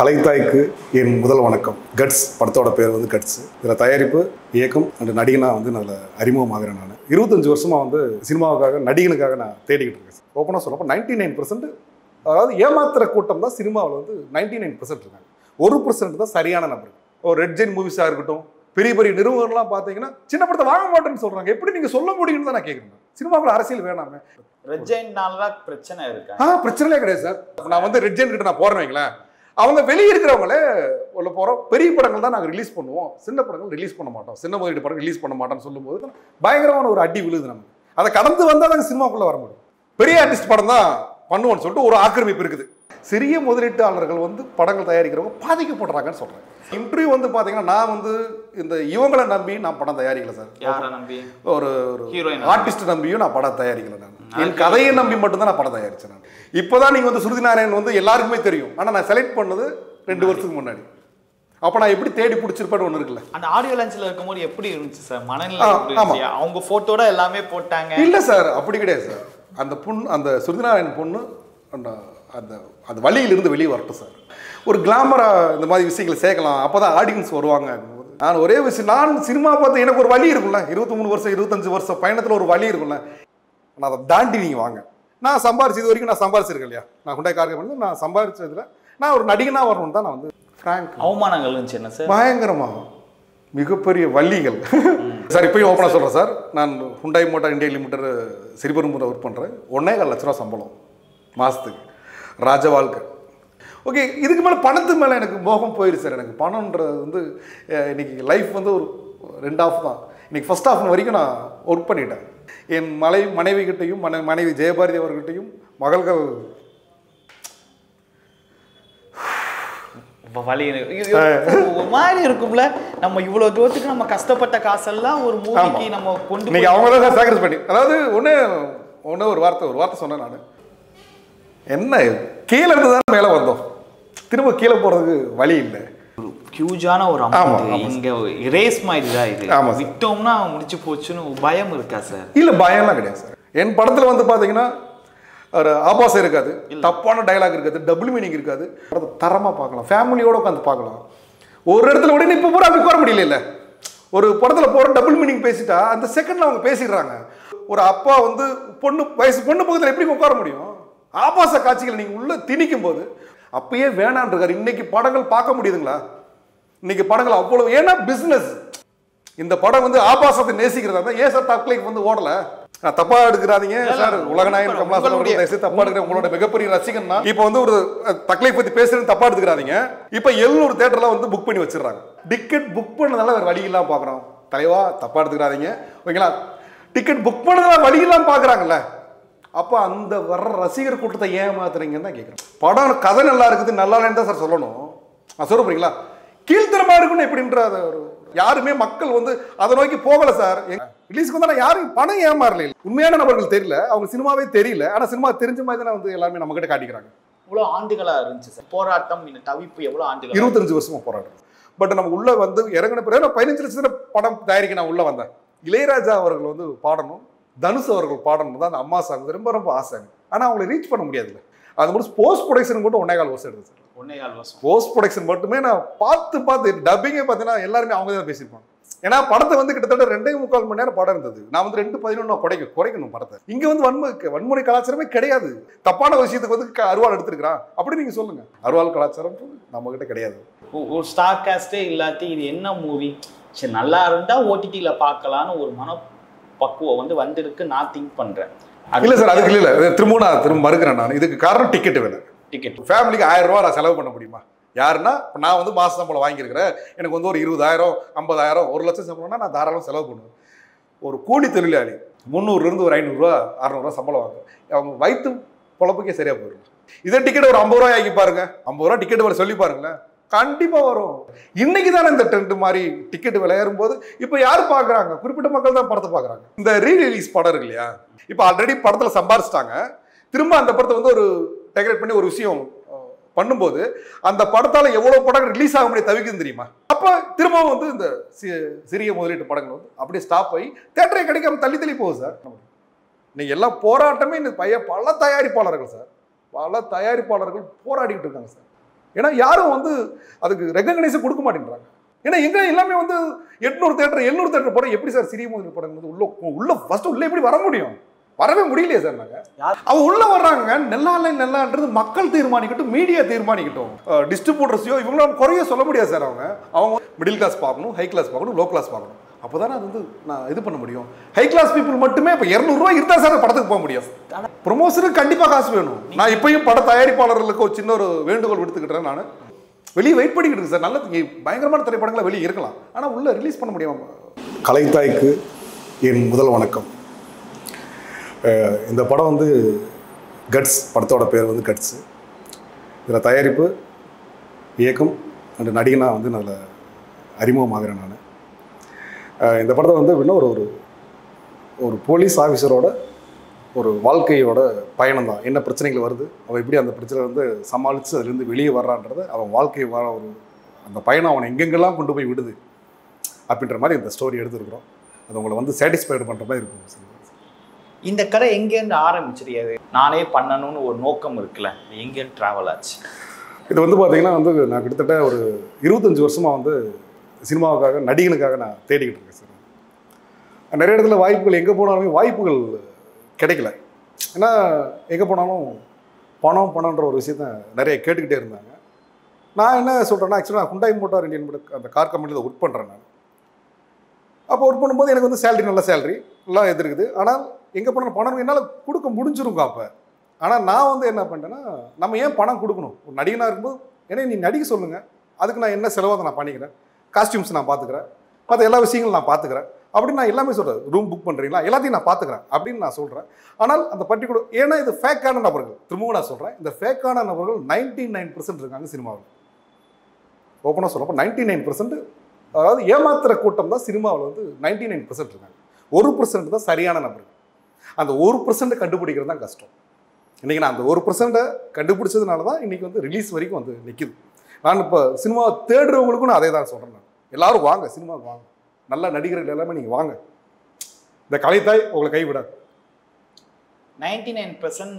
கலைத்தாய்க்கு என் முதல் வணக்கம். கட்ஸ் படத்தோட பேர் வந்து கட்ஸ். இதில் தயாரிப்பு, இயக்கம் அண்ட் நடிகனாக வந்து நல்ல அறிமுகமாகிறேன். நான் 25 வருஷமாக வந்து சினிமாவுக்காக நடிகனுக்காக நான் தேடிக்கிட்டு இருக்கேன். ஓப்பனாக சொல்லப்போ 99%, அதாவது ஏமாத்துற கூட்டம் தான் சினிமாவில் வந்து 99% இருக்காங்க. 1% தான் சரியான நபர். ஒரு ரெட் ஜெயின் மூவிஸாக இருக்கட்டும், பெரிய பெரிய நிறுவனங்கள்லாம் பார்த்தீங்கன்னா சின்ன படத்தை வாங்க மாட்டேன்னு சொல்கிறாங்க. எப்படி நீங்கள் சொல்ல முடியும்னு தான் நான் கேட்குறேன். சினிமாவில் அரசியல் வேணாமே. ரெட் ஜெயின்னால பிரச்சனை இருக்கு. பிரச்சனையே கிடையாது சார். நான் வந்து ரெட் ஜெயின் கிட்ட நான் போறேன் வைங்களேன், அவங்க வெளியே இருக்கிறவங்களே உள்ள போகிறோம். பெரிய படங்கள் தான் நாங்கள் ரிலீஸ் பண்ணுவோம், சின்ன படங்கள் ரிலீஸ் பண்ண மாட்டோம், சின்ன முதலீடு படம் ரிலீஸ் பண்ண மாட்டோம்னு சொல்லும்போது பயங்கரமான ஒரு அடி விழுது. நமக்கு அதை கடந்து வந்தால் நாங்கள் சினிமாக்குள்ளே வர முடியும். பெரிய ஆர்டிஸ்ட் படம் தான் பண்ணுவோம்னு சொல்லிட்டு ஒரு ஆக்கிரமிப்பு இருக்குது. சிறிய முதலீட்டாளர்கள் வந்து படங்கள் தயாரிக்கிறவங்க பாதிக்கப்படுறாங்கன்னு சொல்கிறேன். இன்டர்வியூ வந்து பார்த்தீங்கன்னா நான் வந்து இந்த இவங்களை நம்பி நான் படம் தயாரிக்கல சார். யாரை நம்பி? ஒரு ஆர்டிஸ்ட் நம்பியும் நான் படம் தயாரிக்கல. நான் என் கதையை நம்பி மட்டும்தான் நான் படம் தயாரிச்சேன். நான் இப்போதான் நீங்கள் வந்து சுருதி நாராயணன் வந்து எல்லாருக்குமே தெரியும். ஆனால் நான் செலக்ட் பண்ணது 2 வருஷத்துக்கு முன்னாடி. அப்போ நான் எப்படி தேடி பிடிச்சிருப்பேன்னு ஒன்று இருக்குல்ல. அந்த ஆடியோ லான்ச்சில் இருக்கும்போது எப்படி இருந்துச்சு சார்? மனநிலை அவங்க ஃபோட்டோட எல்லாமே போட்டாங்க. இல்லை சார், அப்படி கிடையாது சார். அந்த பொண்ணு, அந்த சுருதி நாராயணன் பொண்ணு அந்த அந்த அந்த வழியிலிருந்து வெளியே வரட்டும் சார். ஒரு கிளாமராக இந்த மாதிரி விஷயங்களை சேர்க்கலாம், அப்போ தான் ஆடியன்ஸ் வருவாங்க. நான் ஒரே விஷயம், நான் சினிமா பார்த்து எனக்கு ஒரு வழி இருக்குல்ல. 23 வருஷம் 25 வருஷம் பயணத்தில் ஒரு வழி இருக்குல்ல. நான் அதை தாண்டி நீங்கள் வாங்க. நான் சம்பாரிச்சது வரைக்கும் நான் சம்பாரிச்சிருக்கேன் இல்லையா. நான் ஹுண்டாய் கார் பண்ணி நான் சம்பாரிச்சதில் நான் ஒரு நடிகனாக வரணும்னு தான் நான் வந்து ஃப்ராங்க். அவமானங்கள் இருந்துச்சு என்ன சார்? பயங்கரமாக மிகப்பெரிய வள்ளிகள் சார். இப்போயும் ஓப்பனாக சொல்கிறேன் சார். நான் ஹுண்டாய் மோட்டார் இந்தியா லிமிடெட் சிறுபெரும்புரை ஒர்க் பண்ணுறேன். 1.25 லட்ச ரூபா சம்பளம் மாதத்துக்கு, ராஜ வாழ்க்கை. ஓகே, இதுக்கு மேலே பணத்து மேலே எனக்கு மோகம் போயிடுச்சு சார். எனக்கு பணம்ன்றது வந்து இன்றைக்கி லைஃப் வந்து ஒரு 2 ஹாஃப் தான். இன்றைக்கி ஃபஸ்ட் ஹாஃப் வரைக்கும் நான் ஒர்க் பண்ணிட்டேன். என் மனைவி கிட்டையும் மனைவி ஜெயபாரதி அவர்கிட்டையும் மகள்கள் வழி மாதிரி இருக்கும்ல. நம்ம இவ்வளவு தூரத்துக்கு நம்ம கஷ்டப்பட்ட காசெல்லாம் ஒரு மூவிக்கு நம்ம கொண்டு இன்னைக்கு அவங்க தான் சாக்ரிஃபைஸ் பண்ணி, அதாவது ஒன்று ஒரு வார்த்தை சொன்னேன். நான் என்ன கீழே இருந்து தான் மேலே வந்தோம், திரும்ப கீழே போகிறதுக்கு வழி இல்லை. ஹியூஜான ஒரு அமௌண்ட் இங்க இரேஸ் மாதிரி தான் இது. விட்டோம்னா முடிச்சு போச்சுன்னு பயம் இருக்கா சார்? இல்லை, பயம்லாம் கிடையாது சார். என் படத்தில் வந்து பார்த்தீங்கன்னா ஒரு ஆபாசம் இருக்காது, தப்பான டைலாக் இருக்காது, டபுள் மீனிங் இருக்காது. படத்தை தரமாக பார்க்கலாம், ஃபேமிலியோடு உட்காந்து பார்க்கலாம். ஒரு இடத்துல உடனே இப்போ பூரா அப்படி உட்கார முடியல. இல்லை, ஒரு படத்தில் போகிற டபுள் மீனிங் பேசிட்டா அந்த செகண்டில் அவங்க பேசிடுறாங்க. ஒரு அப்பா வந்து பொண்ணு பக்கத்தில் எப்படி உட்கார முடியும்? ஆபாச காட்சிகள் நீங்கள் உள்ள திணிக்கும் போது அப்பயே வேணான்றாரு. இன்னைக்கு படங்கள் பார்க்க முடியுதுங்களா? இன்னைக்கு படங்கள் அவ்வளவு, ஏன்னா பிசினஸ். இந்த படம் வந்து ஆபாசத்தை நேசிக்கிறதா தான் ஏன் சார் தக்லைஃப் வந்து ஓடல? தப்பா எடுக்கிறாதீங்க சார். உலகநாயகன் கமலாசன் தப்பா எடுக்கிற உங்களோட மிகப்பெரிய ரசிகன் தான். இப்போ வந்து ஒரு தக்லைஃப் பத்தி பேசுறது தப்பா எடுத்துக்கிறாதீங்க. இப்போ 700 தியேட்டர்ல வந்து புக் பண்ணி வச்சிடறாங்க. டிக்கெட் புக் பண்ணதால வேற வழி இல்லாம பாக்குறோம். தலைவா தப்பா எடுத்துக்கிறாதீங்க ஓகேங்களா? டிக்கெட் புக் பண்ணதால வழி இல்லாம பாக்குறாங்கல்ல. அப்போ அந்த வர்ற ரசிகர் கூட்டத்தை ஏமாத்துறீங்கன்னு தான் கேட்குறேன். படம் கதை நல்லா இருக்குது, நல்லா இல்லைன்னு தான் சார் சொல்லணும். சொல்ல போறீங்களா? கீழ்த்தரமா இருக்குன்னு எப்படின்ற ஒரு யாருமே மக்கள் வந்து அதை நோக்கி போகலை சார். ரிலீஸ்க்கு வந்தா யாரும் பணம் ஏமாறல. உண்மையான நபர்கள் தெரியல, அவங்க சினிமாவே தெரியல. ஆனால் சினிமா தெரிஞ்ச மாதிரி தானே வந்து எல்லாருமே நம்ம கிட்ட காட்டிக்கிறாங்க. இவ்வளோ ஆண்டுகளா இருந்துச்சு சார் போராட்டம், இந்த தவிப்பு எவ்வளோ ஆண்டுகள்? 25 வருஷமா போராட்டம். பட் நம்ம உள்ள வந்து இறங்கின பிறகு 15 லட்சம் படம் தயாரிக்க நான் உள்ள வந்தேன். இளையராஜா அவர்கள் வந்து பாடணும், தனுஷ் அவர்கள் பாடணும் தான் அந்த அம்மா சாங் ரொம்ப ரொம்ப ஆசை. ஆனால் அவங்களை ரீச் பண்ண முடியாதுல்ல. அது மட்டும் போஸ்ட் ப்ரொடக்ஷன் மட்டும் 1.25 வருஷம் எடுத்து சார். 1.25 வருஷம் போஸ்ட் ப்ரொடக்ஷன் மட்டுமே நான் பார்த்து டப்பிங்கே பார்த்தீங்கன்னா எல்லாருமே அவங்க தான் பேசியிருப்பாங்க. ஏன்னா படத்தை வந்து கிட்டத்தட்ட 2.25 மணி நேரம் படம் இருந்தது. நான் வந்து 2:11 குறைக்கணும் படத்தை. இங்கே வந்து வன்முறை கலாச்சாரமே கிடையாது. தப்பான விஷயத்துக்கு வந்து அருவாள் எடுத்துருக்கிறான் அப்படி நீங்கள் சொல்லுங்க. அருவாள் கலாச்சாரம் நம்ம கிட்ட கிடையாது. ஒரு ஸ்டார் காஸ்டே இல்லாட்டி இது என்ன மூவி சரி நல்லா இருந்தா ஓடிடியில் பார்க்கலான்னு ஒரு பக்குவம் வந்து வந்திருக்கு நான் திங்க் பண்றேன். இல்லை சார், அதுக்கு இல்லை, திரும்ப மறுக்கிறேன் நான். இதுக்கு காரணம் டிக்கெட் வேலை. டிக்கெட் ஃபேமிலிக்கு 1000 ரூபா நான் செலவு பண்ண முடியுமா? யாருன்னா நான் வந்து மாச சம்பளம் வாங்கியிருக்கிறேன், எனக்கு வந்து ஒரு 20,000 50,000 1 லட்சம் சம்பளம்னா நான் தாராளம் செலவு பண்ணுவேன். ஒரு கூலி தொழிலாளி 300 ஒரு 500 600 சம்பளம் வாங்க, அவங்க வயிற்று பொழப்புக்கே சரியா போயிடும். இதே டிக்கெட் ஒரு 50 ரூபாய் ஆகி பாருங்க, 50 ரூபா டிக்கெட் வர சொல்லி பாருங்களேன், கண்டிப்பா வரும். இன்னைக்கு தானே இந்த ட்ரெண்ட் மாதிரி டிக்கெட் விளையாடும் போது இப்போ யார் பாக்குறாங்க? குறிப்பிட்ட மக்கள் தான் படத்தை பாக்குறாங்க. இந்த ரீரிலீஸ் படம் இருக்கு இல்லையா, இப்போ ஆல்ரெடி படத்துல சம்பாரிச்சிட்டாங்க, திரும்ப அந்த படத்தை வந்து ஒரு டெக்கரேட் பண்ணி ஒரு விஷயம் பண்ணும்போது அந்த படத்தால எவ்வளவு படங்கள் ரிலீஸ் ஆக முடியாது தவிக்குது தெரியுமா? அப்ப திரும்பவும் வந்து இந்த சிறிய முதலீட்டு படங்கள் வந்து அப்படியே ஸ்டாப் ஆகி தியேட்டரே கிடைக்காம தள்ளி போகுது சார். நீங்க எல்லாம் போராட்டமே இந்த பல தயாரிப்பாளர்கள் சார், பல தயாரிப்பாளர்கள் போராடிக்கிட்டு இருக்காங்க சார். ஏன்னா யாரும் வந்து அதுக்கு ரெகக்னைஸே கொடுக்க மாட்டேங்கிறாங்க. ஏன்னா எங்க எல்லாமே வந்து 800 தேட்டர் 700 தேட்டர் படம் எப்படி சார் சிறிய முதல் படம் உள்ள ஃபர்ஸ்ட் உள்ள எப்படி வர முடியும்? வரவே முடியலையே சார். நாங்கள் அவங்க உள்ள வர்றாங்க, நெல்லான்றது மக்கள் தீர்மானிக்கட்டும், மீடியா தீர்மானிக்கட்டும். டிஸ்ட்ரிபியூட்டர்ஸையோ இவங்களாம் குறைய சொல்ல முடியாது சார். அவங்க மிடில் கிளாஸ் பார்க்கணும், ஹை கிளாஸ் பார்க்கணும், லோ கிளாஸ் பார்க்கணும். அப்போ தானே அது வந்து நான் இது பண்ண முடியும். ஹை கிளாஸ் பீப்புள் மட்டுமே இப்போ 200 ரூபா இருந்தால் சார் படத்துக்கு போக முடியும். ப்ரொமோஷனுக்கு கண்டிப்பாக காசு வேணும். நான் இப்பயும் பட தயாரிப்பாளர்களுக்கு ஒரு சின்ன ஒரு வேண்டுகோள் விடுத்துக்கிட்டேன். நான் வெளியே வெயிட் பண்ணிக்கிட்டு இருக்கு சார். நல்ல பயங்கரமான திரைப்படங்களை வெளியே இருக்கலாம், ஆனால் உள்ள ரிலீஸ் பண்ண முடியும். கலைத்தாய்க்கு என் முதல் வணக்கம். இந்த படம் வந்து கட்ஸ், படத்தோட பேர் வந்து கட்ஸு. இதில் தயாரிப்பு, இயக்கம் அண்ட் நடிகனாக வந்து நல்ல அறிமுகமாகிறேன் நான். இந்த படத்தை வந்து இன்னும் ஒரு போலீஸ் ஆஃபீஸரோட ஒரு வாழ்க்கையோட பயணம் தான். என்ன பிரச்சனைகள் வருது, அவன் எப்படி அந்த பிரச்சனை வந்து சமாளித்து அதுலேருந்து வெளியே வர்றான்றது, அவன் வாழ்க்கை வர அந்த பயணம் அவனை எங்கெங்கெல்லாம் கொண்டு போய் விடுது அப்படின்ற மாதிரி இந்த ஸ்டோரி எடுத்துருக்குறோம். அது உங்களை வந்து சாட்டிஸ்ஃபைடு பண்ணுற மாதிரி இருக்கும். இந்த கதை எங்கேருந்து ஆரம்பிச்சிருக்காது? நானே பண்ணணும்னு ஒரு நோக்கம் இருக்குல்ல, எங்கேருந்து ட்ராவல் ஆச்சு? இது வந்து பார்த்தீங்கன்னா வந்து நான் கிட்டத்தட்ட ஒரு 25 வருஷமாக வந்து சினிமாவுக்காக, நடிகனுக்காக நான் தேடிக்கிட்டு இருக்கேன் சார். நிறைய இடத்துல வாய்ப்புகள், எங்கே போனாலுமே வாய்ப்புகள் கிடைக்கல. ஏன்னா எங்கே போனாலும் பணம்ன்ற ஒரு விஷயத்த நிறைய கேட்டுக்கிட்டே இருந்தாங்க. நான் என்ன சொல்கிறேன்னா, ஆக்சுவலாக நான் ஹுண்டாய் மோட்டார் இந்தியன் அந்த கார் கம்பெனியில் ஒர்க் பண்ணுறேன் நான். அப்போ ஒர்க் பண்ணும்போது எனக்கு வந்து சேலரி, நல்ல சேலரி எல்லாம் எதிர்க்குது. ஆனால் எங்கே போனாலும் பணம் என்னால் கொடுக்க முடிஞ்சிருங்க அப்போ. ஆனால் நான் வந்து என்ன பண்ணிட்டேன்னா, நம்ம ஏன் பணம் கொடுக்கணும்? ஒரு நடிகனாக இருக்கும்போது ஏன்னா நீ நடிக்க சொல்லுங்கள், அதுக்கு நான் என்ன செலவாக நான் பண்ணிக்கிறேன், காஸ்டியூம்ஸ் நான் பார்த்துக்கிறேன், மற்ற எல்லா விஷயங்களும் நான் பார்த்துக்கிறேன் அப்படின்னு நான் எல்லாமே சொல்கிறேன். ரூம் புக் பண்ணுறீங்களா, எல்லாத்தையும் நான் பார்த்துக்கிறேன் அப்படின்னு நான் சொல்கிறேன். ஆனால் அந்த பர்டிகுலர், ஏன்னா இது ஃபேக்கான நபர்கள், திரும்பவும் நான் சொல்கிறேன், இந்த ஃபேக்கான நபர்கள் 99% இருக்காங்க சினிமாவில். ஓப்பனாக சொல்லப்போ 99%, அதாவது ஏமாத்துகிற கூட்டம் தான் சினிமாவில் வந்து 99% இருக்காங்க. 1% தான் சரியான நபர்கள். அந்த 1% கண்டுபிடிக்கிறது தான் கஷ்டம். இன்றைக்கி நான் அந்த 1% கண்டுபிடிச்சதுனால தான் இன்றைக்கி வந்து ரிலீஸ் வரைக்கும் வந்து நிற்கிது. நான் இப்போ சினிமாவை தேடுறவங்களுக்கும் நான் அதே தான் சொல்கிறேன். நான் எல்லோரும் வாங்க, சினிமாவுக்கு வாங்க, நல்ல நடிகர்கள் எல்லாமே நீங்கள் வாங்க, இந்த கலைத்தாய் உங்களை கைவிடாது. 99%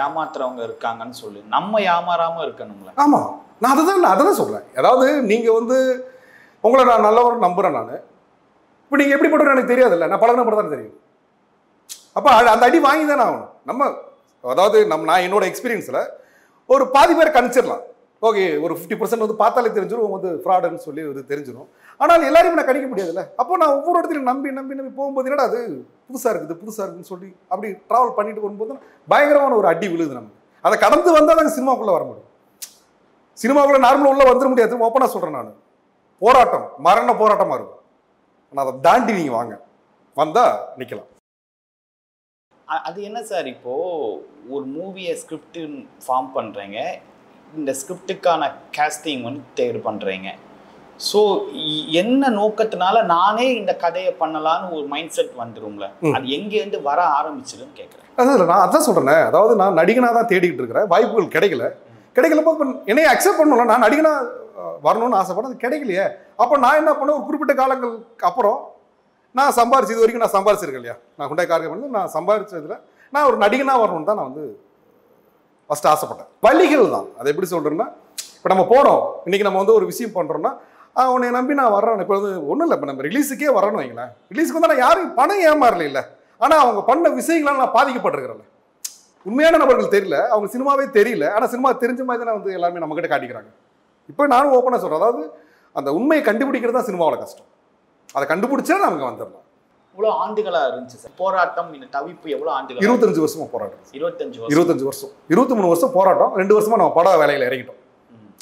ஏமாத்துறவங்க இருக்காங்கன்னு சொல்லு, நம்ம ஏமாறாமல் இருக்கணும்ல. ஆமாம், நான் அதை தான் சொல்கிறேன். அதாவது நீங்கள் வந்து உங்களை நான் நல்லவரும் நம்புகிறேன். நான் இப்போ நீங்கள் எப்படி பண்ணுறேன்னு எனக்கு தெரியாதுல்ல, நான் பழகின படம் தான் தெரியும். அப்போ அந்த அடி வாங்கி தானே ஆகணும் நம்ம. அதாவது நான் என்னோட எக்ஸ்பீரியன்ஸில் ஒரு பாதி பேரை கணிச்சிடலாம். ஓகே, ஒரு 50% வந்து பார்த்தாலே தெரிஞ்சிடும் வந்து ஃப்ராடுன்னு சொல்லி அது தெரிஞ்சிடும். ஆனால் எல்லாரையும் நான் கணிக்க முடியாதுல்ல. அப்போ நான் ஒவ்வொரு இடத்துலையும் நம்பி போகும்போது என்னடா அது புதுசாக இருக்குதுன்னு சொல்லி அப்படி ட்ராவல் பண்ணிட்டு வரும்போது பயங்கரமான ஒரு அடி விழுது நமக்கு. அதை கடந்து வந்தால் நாங்கள் சினிமாக்குள்ளே வர முடியும். சினிமாக்குள்ளே நார்மலாக உள்ளே வந்துட முடியாது. ஓப்பனாக சொல்கிறேன் நான், போராட்டம், மரண போராட்டமாக இருக்கும். ஆனால் அதை தாண்டி நீங்கள் வாங்க, வந்தால் நிற்கலாம். அது என்ன சார், இப்போது ஒரு மூவியை ஸ்கிரிப்ட் ஃபார்ம் பண்ணுறீங்க, இந்த ஸ்கிரிப்டுக்கான கேஸ்டிங் வந்து தேர்வு பண்ணுறீங்க. ஸோ என்ன நோக்கத்தினால நானே இந்த கதையை பண்ணலான்னு ஒரு மைண்ட் செட் வந்துடும்ல, அது எங்கேருந்து வர ஆரம்பிச்சிடுன்னு கேட்குறேன். அதான் நான் அதான் சொல்கிறேன். அதாவது நான் நடிகனாக தான் தேடிக்கிட்டு இருக்கிறேன். வாய்ப்புகள் கிடைக்கலப்போ என்னையை அக்செப்ட் பண்ணல. நான் நடிகனாக வரணும்னு ஆசைப்பட, அது கிடைக்கலையே. அப்போ நான் என்ன பண்ணேன், ஒரு குறிப்பிட்ட காலங்களுக்கு அப்புறம் நான் சம்பாரிச்சு, இது வரைக்கும் நான் சம்பாரிச்சிருக்கேன் இல்லையா, நான் ஹுண்டாய் கார் கம்பெனியில் நான் சம்பாரிச்சதில் நான் ஒரு நடிகனாக வரணும்னு தான் நான் வந்து ஃபஸ்ட்டு ஆசைப்பட்டேன். வழிகள் தான். அதை எப்படி சொல்கிறேன்னா, இப்போ நம்ம போகிறோம், இன்றைக்கி நம்ம வந்து ஒரு விஷயம் பண்ணுறோன்னா, உன்னை நம்பி நான் வர்றேன். இப்போ வந்து ஒன்றும் இல்லை, இப்போ நம்ம ரிலீஸுக்கே வரணும் வைங்களேன். ரிலீஸுக்கு வந்து நான் யாரும் பணம் ஏமாறல இல்லை, ஆனால் அவங்க பண்ண விஷயங்களால் நான் பாதிக்கப்பட்டிருக்கிறேன். உண்மையான நபர்கள் தெரியல, அவங்க சினிமாவே தெரியல, ஆனால் சினிமா தெரிஞ்ச மாதிரி தான் வந்து எல்லாருமே நம்மகிட்ட காட்டிக்கிறாங்க. இப்போ நானும் ஓப்பனாக சொல்கிறேன், அதாவது அந்த உண்மையை கண்டுபிடிக்கிறது தான் சினிமாவோட கஷ்டம். அதை கண்டுபிடிச்சா நமக்கு வந்துடலாம். இவ்வளோ ஆண்டுகளாக இருந்துச்சு சார் போராட்டம், இந்த தவிப்பு எவ்வளோ ஆண்டுகள்? 25 வருஷமாக போராட்டம். 25 வருஷம் 23 வருஷம் போராட்டம். 2 வருஷமாக நம்ம பட வேலையில் இறங்கிட்டோம்.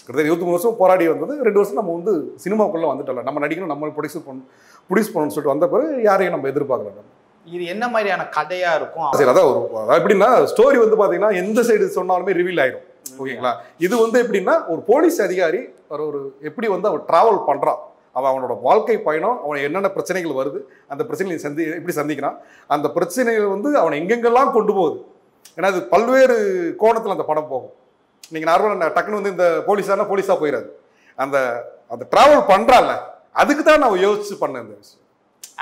கிட்டத்தட்ட 23 வருஷம் போராடி வந்தது. 2 வருஷம் நம்ம வந்து சினிமாக்குள்ளே வந்துட்டோம்ல. நம்ம நடிக்கணும், நம்ம ப்ரொடியூஸ் பண்ணணும்னு சொல்லிட்டு வந்த பிறகு யாரையும் நம்ம எதிர்பார்க்கலாம். இது என்ன மாதிரியான கதையாக இருக்கும்? சரி, அதான் எப்படின்னா ஸ்டோரி வந்து பார்த்தீங்கன்னா எந்த சைடு சொன்னாலுமே ரிவீல் ஆயிடும். ஓகேங்களா? இது வந்து எப்படின்னா ஒரு போலீஸ் அதிகாரி ஒரு எப்படி வந்து அவன் ட்ராவல் பண்ணுறான், அவனோட வாழ்க்கை பயணம், அவன் என்னென்ன பிரச்சனைகள் வருது, அந்த பிரச்சனைகளை எப்படி சந்திக்கிறான், அந்த பிரச்சனைகள் வந்து அவனை எங்கெங்கெல்லாம் கொண்டு போகுது. ஏன்னா அது பல்வேறு கோணத்தில் அந்த படம் போகும். நீங்கள் நார்மலாக டக்குன்னு வந்து இந்த போலீஸாக போயிடாது. அந்த ட்ராவல் பண்ணுறான்ல, அதுக்கு தான் நான் யோசிச்சு பண்ணேன் இந்த விஷயம்.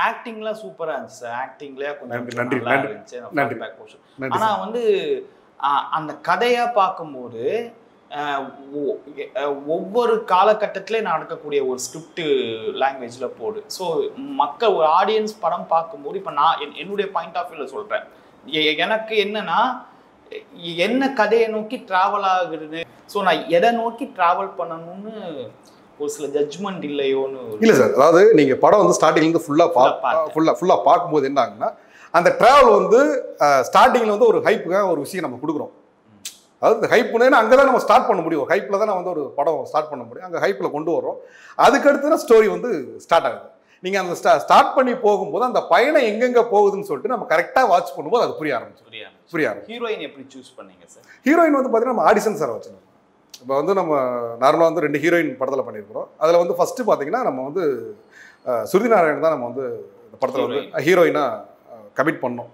ஆக்டிங்லாம் சூப்பராக இருந்துச்சு சார். ஆக்டிங்லேயே கொஞ்சம் நன்றி. ஆனால் வந்து அந்த கதையாக பார்க்கும்போது ஒவ்வொரு காலகட்டத்திலே நடக்கக்கூடிய ஒரு ஸ்கிரிப்ட் லாங்குவேஜில் போடு. ஸோ மக்கள் ஒரு ஆடியன்ஸ் படம் பார்க்கும்போது இப்போ நான் என்னுடைய பாயிண்ட் ஆஃப் வியூவில் சொல்கிறேன், எனக்கு என்னன்னா என்ன கதையை நோக்கி ட்ராவல் ஆகுறது, ஸோ நான் எதை நோக்கி ட்ராவல் பண்ணணும்னு ஒரு சில ஜட்ஜ்மெண்ட் இல்லையோன்னு. இல்லை சார், அதாவது நீங்கள் படம் வந்து ஸ்டார்டிங்லேருந்து ஃபுல்லாக பார்க்கும்போது என்ன ஆகுன்னா, அந்த ட்ராவல் வந்து ஸ்டார்டிங்கில் வந்து ஒரு ஹைப்புக்காக ஒரு விஷயம் நம்ம கொடுக்குறோம். அதாவது இந்த ஹைப்புன்னு அங்கே தான் நம்ம ஸ்டார்ட் பண்ண முடியும். ஹைப்பில் தான் வந்து ஒரு படம் ஸ்டார்ட் பண்ண முடியும். அங்கே ஹைப்பில் கொண்டு வரோம். அதுக்கடுத்து தான் ஸ்டோரி வந்து ஸ்டார்ட் ஆகுது. நீங்கள் அந்த ஸ்டார்ட் பண்ணி போகும்போது அந்த பயணம் எங்கெங்கே போகுதுன்னு சொல்லிட்டு நம்ம கரெக்டாக வாட்ச் பண்ணும்போது அது புரிய ஆரம்பிச்சு. ஹீரோயின் எப்படி சூஸ் பண்ணீங்க சார்? ஹீரோயின் வந்து பார்த்தீங்கன்னா நம்ம ஆடிஷன் சார் வச்சுருந்தோம். இப்போ வந்து நம்ம நார்மலாக வந்து 2 ஹீரோயின் படத்தில் பண்ணியிருக்கிறோம். அதில் வந்து ஃபஸ்ட்டு பார்த்தீங்கன்னா நம்ம வந்து சுருதி நாராயணன் தான் நம்ம வந்து இந்த படத்தில் வந்து ஹீரோயினாக கமிட் பண்ணோம்.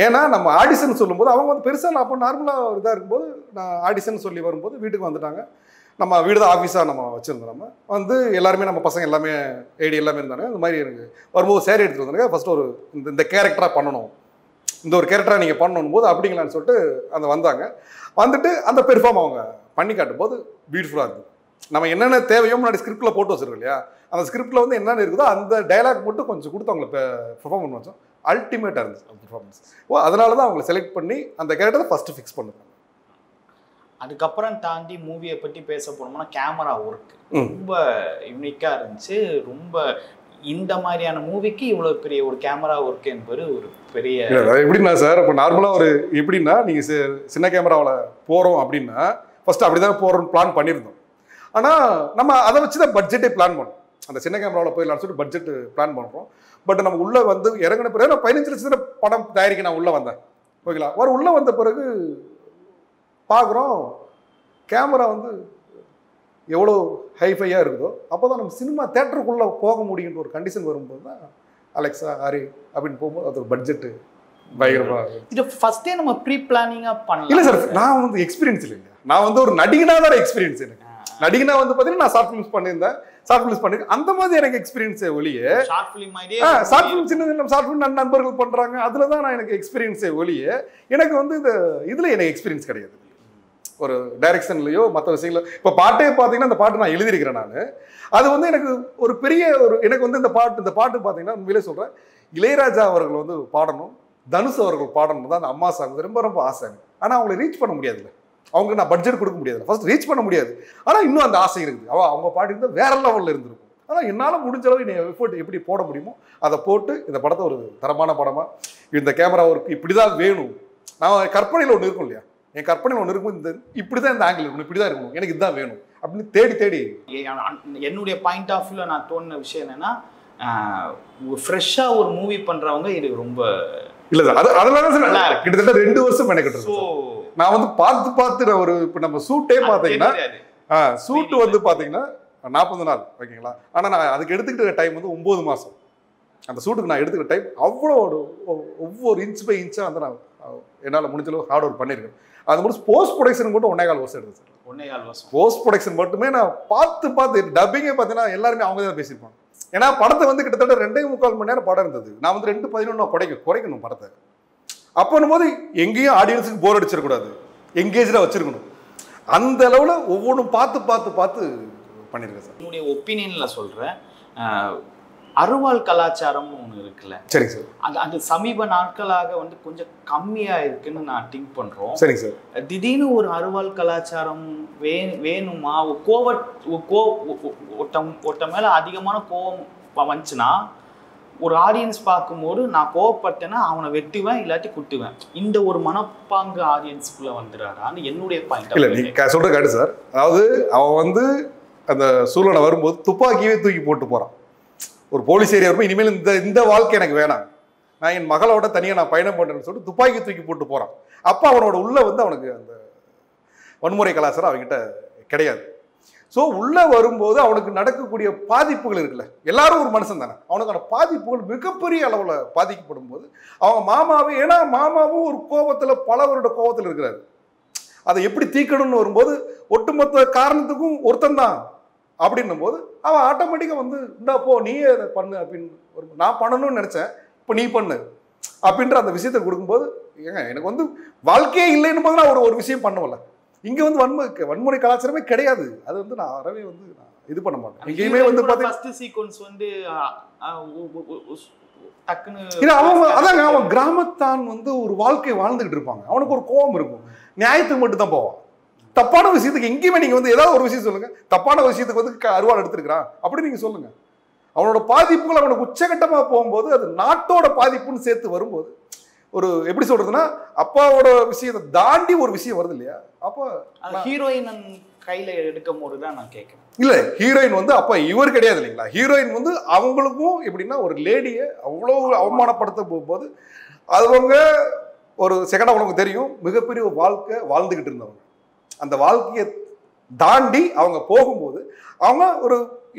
ஏன்னா நம்ம ஆடிஷன் சொல்லும்போது அவங்க வந்து பெருசாக அப்போ நார்மலாக ஒரு இதாக இருக்கும்போது நான் ஆடிஷன் சொல்லி வரும்போது வீட்டுக்கு வந்துட்டாங்க. நம்ம வீடு தான் ஆஃபீஸாக நம்ம வச்சுருந்தோம். நம்ம வந்து எல்லாருமே நம்ம பசங்க எல்லாமே ஐடி எல்லாமே இருந்தாங்க. இந்த மாதிரி எனக்கு வரும்போது சேரி எடுத்துகிட்டு வந்தாங்க. ஃபஸ்ட்டு ஒரு இந்த கேரக்டராக பண்ணணும், இந்த ஒரு கேரக்டராக நீங்கள் பண்ணணும் போது அப்படிங்களான்னு சொல்லிட்டு அந்த வந்தாங்க. வந்துட்டு அந்த பெர்ஃபார்ம் அவங்க பண்ணி காட்டும் போது பியூட்டிஃபுல்லாக இருக்குது. நம்ம என்னென்ன தேவையோ முன்னாடி ஸ்கிரிப்டில் போட்டு வச்சுருக்கோம் இல்லையா, அந்த ஸ்கிரிப்டில் வந்து என்னென்ன இருக்குதோ அந்த டைலாக் மட்டும் கொஞ்சம் கொடுத்து அவங்களை பெர்ஃபார்ம் பண்ண வச்சோம். அல்டிமேட்டாக இருந்துச்சு அந்த பெர்ஃபார்மன்ஸ். அதனால தான் அவங்களை செலக்ட் பண்ணி அந்த கேரக்டரை ஃபஸ்ட்டு ஃபிக்ஸ் பண்ணுறாங்க. அதுக்கப்புறம் தாண்டி மூவியை பற்றி பேச போனோம்னா கேமரா ஒர்க் ரொம்ப யூனிக்காக இருந்துச்சு. ரொம்ப இந்த மாதிரியான மூவிக்கு இவ்வளோ பெரிய ஒரு கேமரா ஒர்க் என்பது ஒரு பெரிய எப்படின்னா சார், இப்போ நார்மலாக ஒரு எப்படின்னா நீங்கள் சின்ன கேமராவில் போகிறோம் அப்படின்னா ஃபஸ்ட்டு அப்படி தான் போகிறோம்னு பிளான் பண்ணியிருந்தோம். ஆனால் நம்ம அதை வச்சு தான் பட்ஜெட்டே பிளான் பண்ணோம். அந்த சின்ன கேமராவில் போயிடலாம்னு சொல்லிட்டு பட்ஜெட் பிளான் பண்ணுறோம். பட் நம்ம உள்ளே வந்து இறங்கின பிறகு நான் 15 லட்சத்தில் படம் தயாரிக்க நான் உள்ளே வந்தேன். ஓகேங்களா, ஒரு உள்ளே வந்த பிறகு பார்க்குறோம் கேமரா வந்து எவ்வளோ ஹைஃபையாக இருக்குதோ அப்போ தான் நம்ம சினிமா தேட்டருக்குள்ளே போக முடியுன்ற ஒரு கண்டிஷன் வரும்போது தான் அலெக்ஸா ஹாரி அப்படின்னு போகும்போது அது ஒரு பட்ஜெட்டு பயங்கரமாக. இது ஃபஸ்ட்டே நம்ம ப்ரீ பிளானிங்காக பண்ணலாம். இல்லை சார், நான் வந்து எக்ஸ்பீரியன்ஸ் இல்லைங்க. நான் வந்து ஒரு நடிகனாக தான் எக்ஸ்பீரியன்ஸ். எனக்கு நடிகனா வந்து பார்த்தீங்கன்னா நான் ஷார்ட் ஃபிலிம்ஸ் பண்ணியிருந்தேன். ஷார்ட் ஃபிலிம்ஸ் பண்ணியிருக்கேன். அந்த மாதிரி எனக்கு எக்ஸ்பீரியன்ஸே ஒழிய ஷார்ட் ஃபிலிம் சின்ன ஷார்ட் ஃபிலிம் நண்பர்கள் பண்ணுறாங்க அதில் தான் நான் எனக்கு எக்ஸ்பீரியன்ஸே ஒழிய எனக்கு வந்து இதில் எனக்கு எக்ஸ்பீரியன்ஸ் கிடையாது. ஒரு டைரக்ஷன்லையோ மற்ற விஷயங்களோ இப்போ பாட்டே பார்த்தீங்கன்னா அந்த பாட்டு நான் எழுதியிருக்கிறேன். நான் அது வந்து எனக்கு ஒரு பெரிய எனக்கு வந்து இந்த பாட்டு பார்த்தீங்கன்னா உண்மையிலே சொல்கிறேன், இளையராஜா அவர்கள் வந்து பாடணும், தனுஷ் அவர்கள் பாடணும் தான் அந்த அம்மா சாங் ரொம்ப ரொம்ப ஆசைங்க. ஆனால் அவங்களை ரீச் பண்ண முடியாதுல்ல, அவங்களுக்கு நான் பட்ஜெட் கொடுக்க முடியாது, ஃபர்ஸ்ட் ரீச் பண்ண முடியாது. ஆனால் இன்னும் அந்த ஆசை இருக்குது. அவங்க பாட்டு இருந்தால் வேற லெவலில் இருந்திருக்கும். ஆனால் என்னால் முடிஞ்ச அளவு நீ எஃபோர்ட் எப்படி போட முடியுமோ அதை போட்டு இந்த படத்தை ஒரு தரமான படமாக இந்த கேமரா ஒர்க் இப்படி தான் வேணும். நான் கற்பனையில் ஒன்று இருக்கும் இல்லையா, என் கற்பனையில் ஒன்று இருக்கும், இந்த இப்படி தான் இந்த ஆங்கிள் இருக்கணும், இப்படி தான் இருக்கணும், எனக்கு இதுதான் வேணும் அப்படின்னு தேடி என்னுடைய பாயிண்ட் ஆஃப் வியூவில் நான் தோணுன விஷயம் என்னன்னா, ஃப்ரெஷ்ஷாக ஒரு மூவி பண்ணுறவங்க இது ரொம்ப இல்லை சார். அதெல்லாம் கிட்டத்தட்ட 2 வருஷம் மெனக்கிட்டு நான் வந்து பார்த்து நான் ஒரு இப்போ நம்ம சூட்டே பார்த்தீங்கன்னா சூட்டு வந்து பார்த்தீங்கன்னா 40 நாள் ஓகேங்களா. ஆனால் நான் அதுக்கு எடுத்துக்கிட்ட டைம் வந்து 9 மாதம். அந்த சூட்டுக்கு நான் எடுத்துக்கிட்ட டைம் அவ்வளோ ஒவ்வொரு இன்ச் பை இன்ச்சாக வந்து நான் என்னால் முடிஞ்ச அளவு ஹார்ட் ஒர்க் பண்ணியிருக்கேன். அது மட்டும் போஸ்ட் ப்ரொடக்ஷன் மட்டும் 1.25 வருஷம் எடுத்து சார். 1.25 வருஷம் போஸ்ட் ப்ரொடக்ஷன் மட்டுமே நான் பார்த்து டப்பிங்கே பார்த்தீங்கன்னா எல்லாருமே அவங்க தான் பேசியிருப்பாங்க. ஏன்னா படத்தை வந்து கிட்டத்தட்ட 2.25 மணி நேரம் படம் இருந்தது. நான் வந்து 2:11 குறைக்கணும் படத்தை. அப்போன்னும் போது எங்கேயும் ஆடியன்ஸுக்கு போர் அடிச்சிடக்கூடாது, எங்கேஜாக வச்சிருக்கணும். அந்த அளவில் ஒவ்வொன்றும் பார்த்து பண்ணியிருக்கேன் சார். என்னுடைய ஒப்பீனியனில் சொல்கிறேன், அருவாள் கலாச்சாரம்னு ஒன்று இருக்குல்ல. சரிங்க சார். அது சமீப நாட்களாக வந்து கொஞ்சம் கம்மியாக இருக்குன்னு நான் திங்க் பண்ணுறோம். சரிங்க சார். திடீர்னு ஒரு அருவாள் கலாச்சாரம் வேணுமா? ஒருத்த மேலே அதிகமான கோவம் வந்துச்சுன்னா ஒரு ஆடியன்ஸ் பார்க்கும்போது நான் கோவப்பட்டேன்னா அவனை வெட்டுவேன் இல்லாட்டி குட்டுவேன். இந்த ஒரு மனப்பாங்கு ஆடியன்ஸுக்குள்ளே வந்துடுறான்னு என்னுடைய பாயிண்ட். இல்லை நீங்கள் சொல்கிற காட்டு சார். அதாவது அவன் வந்து அந்த சூழ்நிலை வரும்போது துப்பாக்கியே தூக்கி போட்டு போகிறான். ஒரு போலீஸ் ஏரியா வரும்போது இனிமேல் இந்த வாழ்க்கை எனக்கு வேணாம், நான் என் மகளோட தனியாக நான் பயணம் பண்ணுறேன்னு சொல்லிட்டு துப்பாக்கி தூக்கி போட்டு போகிறான். அப்போ அவனோட உள்ளே வந்து அவனுக்கு அந்த வன்முறை கலாச்சாரம் அவங்ககிட்ட கிடையாது. ஸோ உள்ளே வரும்போது அவனுக்கு நடக்கக்கூடிய பாதிப்புகள் இருக்குல்ல, எல்லாரும் ஒரு மனுஷன் தானே, அவனுக்கான பாதிப்புகள் மிகப்பெரிய அளவில் பாதிக்கப்படும் போது அவங்க மாமாவே, ஏன்னா மாமாவும் ஒரு கோபத்தில் பல வருட கோபத்தில் இருக்கிறாரு, அதை எப்படி தீக்கணும்னு வரும்போது ஒட்டுமொத்த காரணத்துக்கும் ஒருத்தன் தான் அப்படின்னும் போது அவன் ஆட்டோமேட்டிக்காக வந்து இந்தா போ நீயே அதை பண்ணு அப்படின்னு நான் பண்ணணும்னு நினச்சேன் இப்போ நீ பண்ணு அப்படின்ற அந்த விஷயத்தை கொடுக்கும்போது ஏங்க எனக்கு வந்து வாழ்க்கையே இல்லைன்னு போது நான் ஒரு விஷயம் பண்ணுவல, இங்க வந்து வன்முறை கலாச்சாரமே கிடையாது. அது வந்து நான் அறவே வந்து இது பண்ண மாட்டேன். எங்கேயுமே வந்து ஃபர்ஸ்ட் சீக்வென்ஸ் வந்து டக்குன்னு இல்ல அதாங்க அவன் கிராமத்தான் வந்து ஒரு வாழ்க்கை வாழ்ந்துகிட்டு இருப்பாங்க. அவனுக்கு ஒரு கோபம் இருக்கும், நியாயத்துக்கு மட்டும் தான் போவான். தப்பான விஷயத்துக்கு எங்கேயுமே நீங்க வந்து ஏதாவது ஒரு விஷயம் சொல்லுங்க, தப்பான விஷயத்துக்கு வந்து அருவாள் எடுத்துருக்கிறான் அப்படி நீங்க சொல்லுங்க. அவனோட பாதிப்புகள் அவனுக்கு உச்சகட்டமா போகும்போது அது நாட்டோட பாதிப்புன்னு சேர்த்து வரும்போது ஒரு எப்படி சொல்றதுன்னா அப்பாவோட விஷயத்தை தாண்டி ஒரு விஷயம் வருது இல்லையா? அப்போ ஹீரோயின் கையில எடுக்கும் போது தான் நான் கேட்கிறேன். இல்ல ஹீரோயின் வந்து அப்ப இவர் கிடையாது இல்லைங்களா? ஹீரோயின் வந்து அவங்களுக்கும் எப்படின்னா ஒரு லேடியை அவ்வளவு அவமானப்படுத்த போகும்போது அவங்க ஒரு செகண்ட் அவங்களுக்கு தெரியும் மிகப்பெரிய ஒரு வாழ்க்கை வாழ்ந்துகிட்டு இருந்தவங்க. அந்த வாழ்க்கையை தாண்டி அவங்க போகும்போது அவங்க ஒரு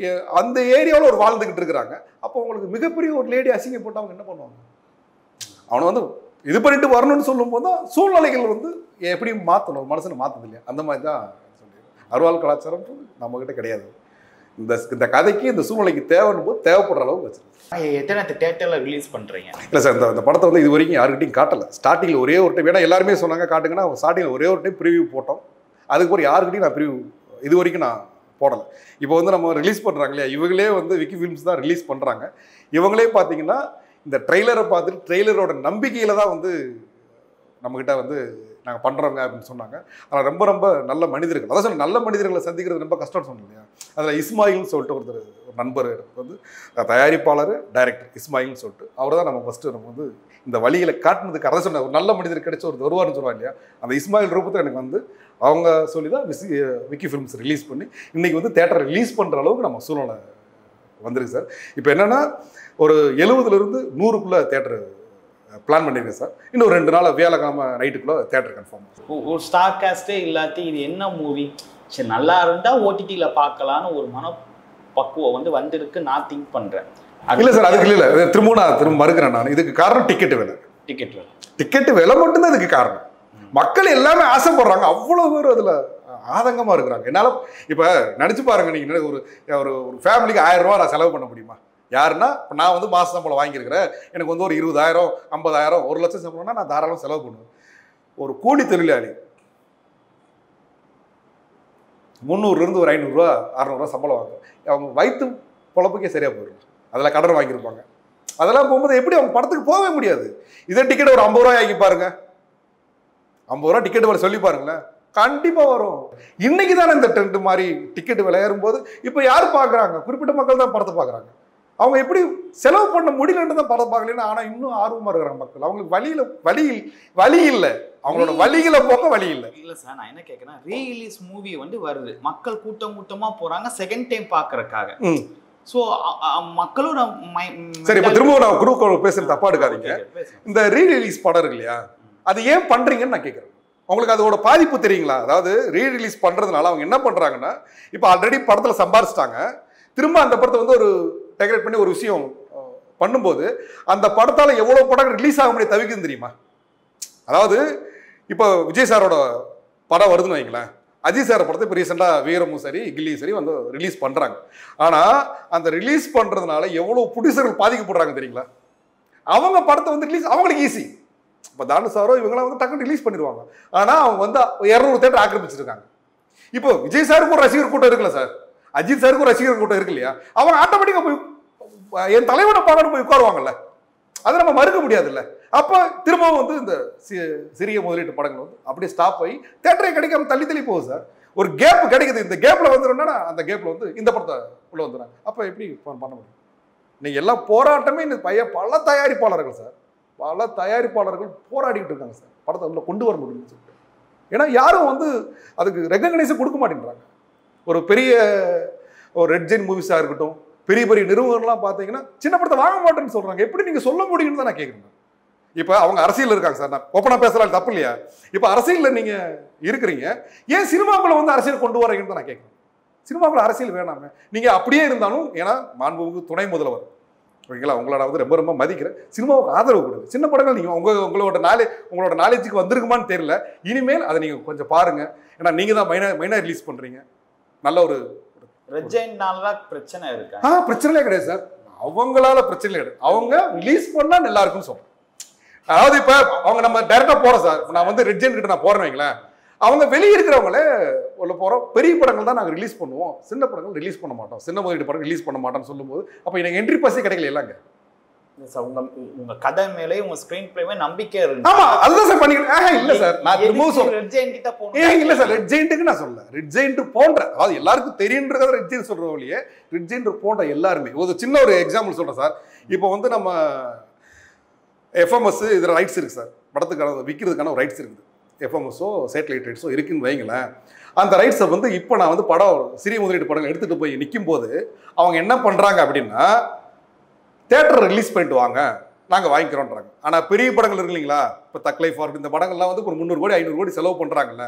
அந்த ஏரியாவில் ஒரு வாழ்ந்துகிட்டு இருக்கிறாங்க. அப்போ அவங்களுக்கு மிகப்பெரிய ஒரு லேடி அசிங்கப்பட்டு அவங்க என்ன பண்ணுவாங்க? அவனை வந்து இது பண்ணிட்டு வரணும்னு சொல்லும் போது தான் சூழ்நிலைகள் வந்து எப்படி மாற்றணும், மனசுன்னு மாற்றுது இல்லையா? அந்த மாதிரி தான் அருவாள் கலாச்சாரம் நம்ம கிட்ட கிடையாது. இந்த கதைக்கு இந்த சூழ்நிலைக்கு தேவைன்னு போது தேவைப்படுற அளவுக்கு வச்சிருக்கேன். எத்தனை தியேட்டர்ல ரிலீஸ் பண்றீங்க? இல்லை சார், இந்த படத்தை வந்து இது வரைக்கும் யாருக்கிட்டையும் காட்டலை. ஸ்டார்டிங்கில் ஒரே ஒரு டைம், ஏன்னா எல்லாருமே சொன்னாங்க காட்டுங்கன்னா, ஸ்டார்டிங்கில் ஒரே ஒரு டைம் ப்ரிவியூ போட்டோம். அதுக்கப்புறம் யாருக்கிட்டையும் நான் ப்ரிவியூ இது வரைக்கும் நான் போடலை. இப்போ வந்து நம்ம ரிலீஸ் பண்ணுறாங்க இல்லையா, இவங்களே வந்து விக்கி ஃபிலிம்ஸ் தான் ரிலீஸ் பண்ணுறாங்க. இவங்களே பார்த்தீங்கன்னா இந்த ட்ரெய்லரை பார்த்துட்டு ட்ரெய்லரோட நம்பிக்கையில் தான் வந்து நம்மக்கிட்ட வந்து நாங்கள் பண்ணுறோங்க அப்படின்னு சொன்னாங்க. ஆனால் ரொம்ப ரொம்ப நல்ல மனிதர்கள், அதான் சொன்ன நல்ல மனிதர்களை சந்திக்கிறது ரொம்ப கஷ்டம்னு சொன்னோம் இல்லையா? அதில் இஸ்மாயில்னு சொல்லிட்டு ஒரு நண்பர் வந்து தயாரிப்பாளர் டைரக்டர் இஸ்மாயில்னு சொல்லிட்டு அவர் தான் நம்ம ஃபஸ்ட்டு நம்ம வந்து இந்த வழிகளை காட்டினதுக்கு அதை சொன்ன ஒரு நல்ல மனிதர் கிடைச்ச ஒரு வருவார்னு சொல்லுவாங்க இல்லையா? அந்த இஸ்மாயில் ரூபத்தில் எனக்கு வந்து அவங்க சொல்லி தான் விக்கி ஃபிலிம்ஸ் ரிலீஸ் பண்ணி இன்றைக்கி வந்து தேட்டரை ரிலீஸ் பண்ணுற அளவுக்கு நம்ம சூழ்நிலை வந்துருக்கு சார். இப்போ என்னென்னா ஒரு 70லேருந்து 100க்குள்ளே தேட்டரு பிளான் பண்ணியிருக்கேன் சார். இன்னும் 2 நாள் வியாழக்கிழமை நைட்டுக்குள்ளே தேட்டர் கன்ஃபார்ம். ஒரு ஸ்டார் காஸ்டே இல்லாட்டி இது என்ன மூவி, சரி நல்லா இருந்தால் ஓடிடியில் பார்க்கலான்னு ஒரு மனப்பக்குவம் வந்து வந்திருக்கு நான் திங்க் பண்ணுறேன். இல்லை சார், அதுக்கு இல்லை, திரும்ப மறுக்கிறேன் நான். இதுக்கு காரணம் டிக்கெட்டு விலை. டிக்கெட்டு விலை மட்டும்தான் இதுக்கு காரணம். மக்கள் எல்லாமே ஆசைப்படுறாங்க, அவ்வளோ பேர் அதில் ஆதங்கமாக இருக்கிறாங்க. என்னால் இப்போ நினச்சி பாருங்கள், நீங்கள் ஒரு ஒரு ஃபேமிலிக்கு 1000 ரூபா நான் செலவு பண்ண முடியுமா? யாருன்னா இப்போ நான் வந்து மாத சம்பளம் வாங்கியிருக்கிறேன், எனக்கு வந்து ஒரு 20,000 50,000 1 லட்சம் சம்பளம்னா நான் தாராளம் செலவு பண்ணுவேன். ஒரு கூலி தொழிலாளி 300லேருந்து ஒரு 500 ரூபா 600 ரூபா சம்பளம் வாங்குவாங்க. அவங்க வயிற்று பொழப்புக்கே சரியாக போயிடும். அதில் கடன் வாங்கியிருப்பாங்க. அதெல்லாம் போகும்போது எப்படி அவங்க படத்துக்கு போகவே முடியாது. இதே டிக்கெட் ஒரு 50 ரூபாய் ஆக்கி பாருங்க, 50 ரூபா டிக்கெட் வர சொல்லி பாருங்களேன், கண்டிப்பாக வரும். இன்னைக்கு தானே இந்த ட்ரெண்ட் மாதிரி டிக்கெட் விலை ஏறும்போது இப்போ யார் பார்க்குறாங்க? குறிப்பிட்ட மக்கள் தான் படத்தை பார்க்குறாங்க. அவங்க எப்படி செலவு பண்ண முடியலன்னு தான் படம் பார்க்கலன்னா, ஆனால் இன்னும் ஆர்வமாக இருக்கிறாங்க மக்கள். அவங்களுக்கு வழி இல்லை, அவங்களோட வழிகளை போக்க வழி இல்லை. இல்லை சார், நான் என்ன கேட்குறேன், ரீரிலீஸ் மூவி வந்து வருது, மக்கள் கூட்டமாக போகிறாங்க செகண்ட் டைம் பார்க்கறதுக்காக. ஸோ மக்களோட சரி, இப்போ திரும்ப நான் குரூப் பேசுறது தப்பா எடுக்காதீங்க. இந்த ரீரிலீஸ் படம் இருக்கு இல்லையா, அது ஏன் பண்றீங்கன்னு நான் கேட்குறேன். உங்களுக்கு அதோட பாதிப்பு தெரியுங்களா? அதாவது ரீரிலீஸ் பண்றதுனால அவங்க என்ன பண்றாங்கன்னா, இப்போ ஆல்ரெடி படத்தில் சம்பாரிச்சிட்டாங்க, திரும்ப அந்த படத்தை வந்து ஒரு டெக்கரேட் பண்ணி ஒரு விஷயம் பண்ணும்போது அந்த படத்தால் எவ்வளோ படம் ரிலீஸ் ஆக முடியாது தவிக்குதுன்னு தெரியுமா? அதாவது இப்போ விஜய் சாரோட படம் வருதுன்னு வைங்களேன், அஜித் சார் படத்தை இப்போ ரீசெண்டாக வீரமும் சரி கில்லியும் சரி வந்து ரிலீஸ் பண்ணுறாங்க. ஆனால் அந்த ரிலீஸ் பண்ணுறதுனால எவ்வளோ ப்ரொடியூசர்கள் பாதிக்கப்படுறாங்க தெரியுங்களா? அவங்க படத்தை வந்து ரிலீஸ் அவங்களுக்கு ஈஸி. இப்போ தானு சாரோ இவங்களாம் வந்து டக்குன்னு ரிலீஸ் பண்ணிடுவாங்க. ஆனால் அவங்க வந்து 200 தேட்டர் ஆக்கிரமிச்சிருக்காங்க. இப்போ விஜய் சாருக்கு ஒரு ரசிகர் கூட்டம் இருக்குல்ல சார், அஜித் சாருக்கு ஒரு ரசிகர் கூட்டம் இருக்கு இல்லையா? அவங்க ஆட்டோமேட்டிக்காக போய் என் தலைவனை பார்க்கணும் போய் உட்காருவாங்கல்ல, அதை நம்ம மறுக்க முடியாதுல்ல. அப்போ திரும்பவும் வந்து இந்த சிறிய முதலீட்டு படங்கள் வந்து அப்படியே ஸ்டாப் ஆகி தேட்டரே கிடைக்காம தள்ளி போகுது சார். ஒரு கேப் கிடைக்குது, இந்த கேப்பில் வந்துடும்னா அந்த கேப்பில் வந்து இந்த படத்தை உள்ளே வந்துடுறாங்க. அப்போ எப்படி பண்ண முடியும்? நீங்கள் எல்லாம் போராட்டமே இந்த பல தயாரிப்பாளர்கள் சார், பல தயாரிப்பாளர்கள் போராடிக்கிட்டு இருக்காங்க சார், படத்தை உள்ள கொண்டு வர முடியும்னு சொல்லிட்டு. ஏன்னா யாரும் வந்து அதுக்கு ரெகக்னைஸை கொடுக்க மாட்டேங்கிறாங்க. ஒரு பெரிய ஒரு ரெட் ஜெயின் மூவிஸாக இருக்கட்டும், பெரிய பெரிய நிறுவனங்கள்லாம் பார்த்தீங்கன்னா சின்ன படத்தை வாங்க மாட்டேன்னு சொல்கிறாங்க. எப்படி நீங்கள் சொல்ல முடியும்னு தான் நான் கேட்குறேன். இப்போ அவங்க அரசியல் இருக்காங்க சார், நான் ஓப்பனாக பேசலாம், தப்பு இல்லையா? இப்போ அரசியலில் நீங்கள் இருக்கிறீங்க, ஏன் சினிமாக்குள்ள வந்து அரசியல் கொண்டு வரீங்கன்னு தான் நான் கேட்குறேன். சினிமாக்குள்ள அரசியல் வேணாமே, நீங்கள் அப்படியே இருந்தாலும், ஏன்னா மாண்புமிகு துணை முதல்வர் ஓகேங்களா, உங்களோட வந்து ரொம்ப ரொம்ப மதிக்கிறேன், சினிமாவுக்கு ஆதரவு கொடுங்க. சின்ன படங்கள் நீங்கள் உங்களோட நாலேஜுக்கு வந்திருக்குமான்னு தெரியல, இனிமேல் அதை நீங்கள் கொஞ்சம் பாருங்கள். ஏன்னா நீங்கள் தான் மெயினாக ரிலீஸ் பண்ணுறீங்க. நல்ல ஒரு பிரச்சனை இருக்கு. பிரச்சனையே கிடையாது சார், அவங்களால பிரச்சனை கிடையாது, அவங்க ரிலீஸ் பண்ணால் நல்லா இருக்குன்னு சொல்கிறேன். அதாவது இப்போ அவங்க நம்ம டைரெக்டாக போகிறோம் சார், நான் வந்து ரெட் ஜெயின் கிட்ட நான் போகிறேன்னு வைங்களேன், அவங்க வெளியே இருக்கிறவங்களே உள்ள போகிறோம், பெரிய படங்கள் தான் நாங்கள் ரிலீஸ் பண்ணுவோம், சின்ன படங்கள் ரிலீஸ் பண்ண மாட்டோம், சின்ன முதலீடு படம் ரிலீஸ் பண்ண மாட்டோம்னு சொல்லும்போது அப்போ எனக்கு என்ட்ரி பாஸே கிடைக்கல இல்லைங்க. உங்க கதை மேலே உங்க ஸ்கிரீன் பிளேவே நம்பிக்கை இருக்கு. ஆமா அதுதான் சார் பண்ணிக்கிறேன். இல்ல சார் நான் திரும்பவும் சொல்றேன், ரெட் ஜெயண்ட் கிட்ட போறேன். இல்ல சார் ரெட் ஜெயண்ட்டுக்கு நான் சொல்லல, ரெட் ஜெயண்ட் போன்ற அதாவது எல்லாருக்கும் தெரியுன்றத ரெட் ஜெயண்ட் சொல்ற வழியே ரெட் ஜெயண்ட் போன்ற எல்லாருமே ஒரு சின்ன ஒரு எக்ஸாம்பிள் சொல்றேன் சார். இப்போ வந்து நம்ம எஃப்எம்எஸ் இதில் ரைட்ஸ் இருக்குது சார், படத்துக்கான விற்கிறதுக்கான ரைட்ஸ் இருக்குது, எஃப்எம்எஸோ சேட்டலைட் ரைட்ஸோ இருக்குன்னு வைங்களேன். அந்த ரைட்ஸை வந்து இப்போ நான் வந்து படம் சிறிய முதலீட்டு படங்கள் எடுத்துகிட்டு போய் நிற்கும் போது அவங்க என்ன பண்ணுறாங்க அப்படின்னா தேட்டரை ரிலீஸ் பண்ணிட்டு வாங்க நாங்கள் வாங்கிக்கிறோன்றாங்க. ஆனால் பெரிய படங்கள் இருக்கு இல்லைங்களா, இப்போ தக்லை ஃபார்வர்ட் இந்த படங்கள்லாம் வந்து ஒரு 300 கோடி 500 கோடி செலவு பண்ணுறாங்கல்ல,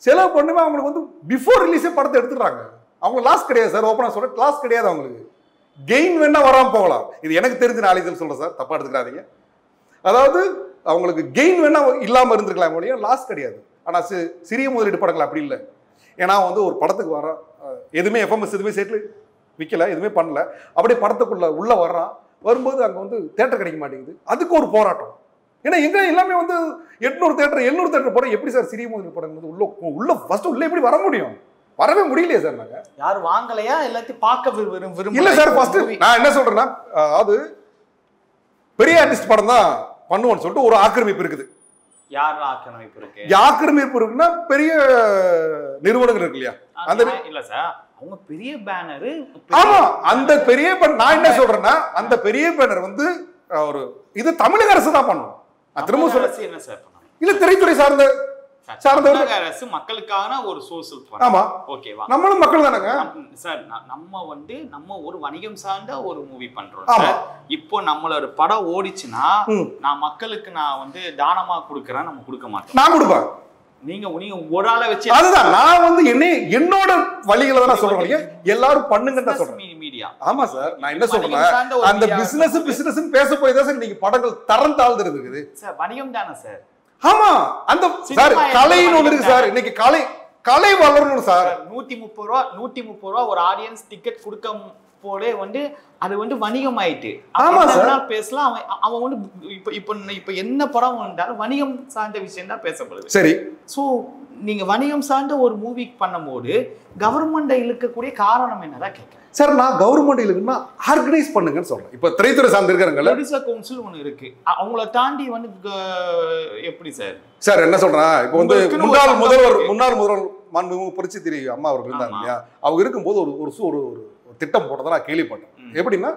செலவு பண்ணுமே அவங்களுக்கு வந்து பிஃபோர் ரிலீஸே படத்தை எடுத்துடுறாங்க. அவங்க லாஸ் கிடையாது சார், ஓப்பனாக சொல்கிறேன் லாஸ் கிடையாது, அவங்களுக்கு கெயின் வேணா வராமல் போகலாம். இது எனக்கு தெரிஞ்ச நாலேஜில் சொல்கிறேன் சார், தப்பாக எடுத்துக்கிறாதீங்க. அதாவது அவங்களுக்கு கெயின் வேணா இல்லாமல் இருந்திருக்கலாம் மொழியும், லாஸ் கிடையாது. ஆனால் சிறிய முதலீடு படங்கள் அப்படி இல்லை. ஏன்னா வந்து ஒரு படத்துக்கு வர எதுவுமே எஃப்எம்எஸ் எதுவுமே சேர்த்து விற்கல, எதுவுமே பண்ணல, அப்படியே படத்துக்குள்ள உள்ளே வர்றான், வரும்போது அங்கே வந்து தேட்டர் கிடைக்க மாட்டேங்குது, அதுக்கு ஒரு போராட்டம். ஏன்னா எங்க எல்லாமே வந்து 800 தேட்டர் 700 தேட்டர் படம் எப்படி சார் சிறிய முதலீடு படம் வந்து உள்ள ஃபர்ஸ்ட் உள்ள எப்படி வர முடியும்? வரவே முடியலையே சார். நாங்க யாரும் வாங்கலையா, எல்லாத்தையும் பார்க்க விரும்புறோம் இல்ல சார். ஃபர்ஸ்ட் நான் என்ன சொல்றேன்னா, அது பெரிய ஆர்டிஸ்ட் படம் தான் பண்ணுவோம்னு சொல்லிட்டு ஒரு ஆக்கிரமிப்பு இருக்குது. யார் ஆக்கிரமிப்பு இருக்கு? ஆக்கிரமிப்பு இருக்குன்னா பெரிய நிறுவனங்கள் இருக்கு இல்லையா, அந்த இல்ல சார் அவங்க பெரிய பேனர். ஆமா அந்த பெரிய நான் என்ன சொல்றேன்னா அந்த பெரிய பேனர் வந்து ஒரு இது தமிழக அரசு தான் பண்ணணும். நான் திரும்ப சொல்றேன், என்ன சார் பண்ணணும்? இல்ல திரைத்துறை சார்ந்த அரசு மக்களுக்கான ஒரு சோர்ஸ். ஆமா ஓகேவா, நம்மளும் மக்கள் தானங்க சார். நம்ம ஒரு வணிகம் சார்ந்த ஒரு மூவி பண்றோம் சார். இப்போ நம்மளோட படம் ஓடிச்சுன்னா நான் மக்களுக்கு நான் வந்து தானமா கொடுக்கறேன், நம்ம கொடுக்க மாட்டோம். நான் கொடுப்பேன், நீங்க ஒரு ஆளை வச்சு. அதுதான் நான் வந்து என்னோட வழிகளை தான் நான் சொல்றேன், எல்லாரும் பண்ணுங்கன்னு தான் சொல்றேன். மீடியா ஆமா சார். நான் என்ன சொல்றேன், அந்த பிசினஸ் பேச போய் தான் சார் இன்னைக்கு படங்கள் தரம் தாழ்ந்துருது இருக்குது சார். வணிகம் தானே சார். ஆமா அந்த சார் கலைன்னு ஒண்ணு இருக்கு சார். இன்னைக்கு கலை வளரணும் சார். 130 ரூபா ஒரு ஆடியன்ஸ் டிக்கெட் கொடுக்க போலே வந்து அது வந்து வணிகம் ஆயிட்டு. ஆமா சார் பேசலாம். அவன் வந்து இப்ப என்ன படம் வந்தாலும் வணிகம் சார்ந்த விஷயம் தான் பேசப்படுது. சரி. சோ நீங்க வணிகம் சார்ந்த ஒரு மூவி பண்ணும்போது கவர்மெண்ட் இழுக்கக்கூடிய காரணம் என்னதான் கேட்கிறேன் சார். நான் கவர்மெண்ட் இழுக்குன்னா ஆர்கனைஸ் பண்ணுங்கன்னு சொல்றேன். இப்ப திரைத்துறை சார்ந்து இருக்காங்கல்ல, ப்ரொடியூசர் கவுன்சில் ஒண்ணு இருக்கு, அவங்கள தாண்டி வந்து எப்படி சார்? சார் என்ன சொல்றேன், இப்போ வந்து முன்னாள் முதல்வர் மாண்புமிகு புரட்சித்திரி அம்மா அவர்கள் இருந்தாங்க இல்லையா, அவங்க இருக்கும்போது ஒரு திட்டம் போட்டதை நான் கேள்விப்பட்டேன். எப்படின்னா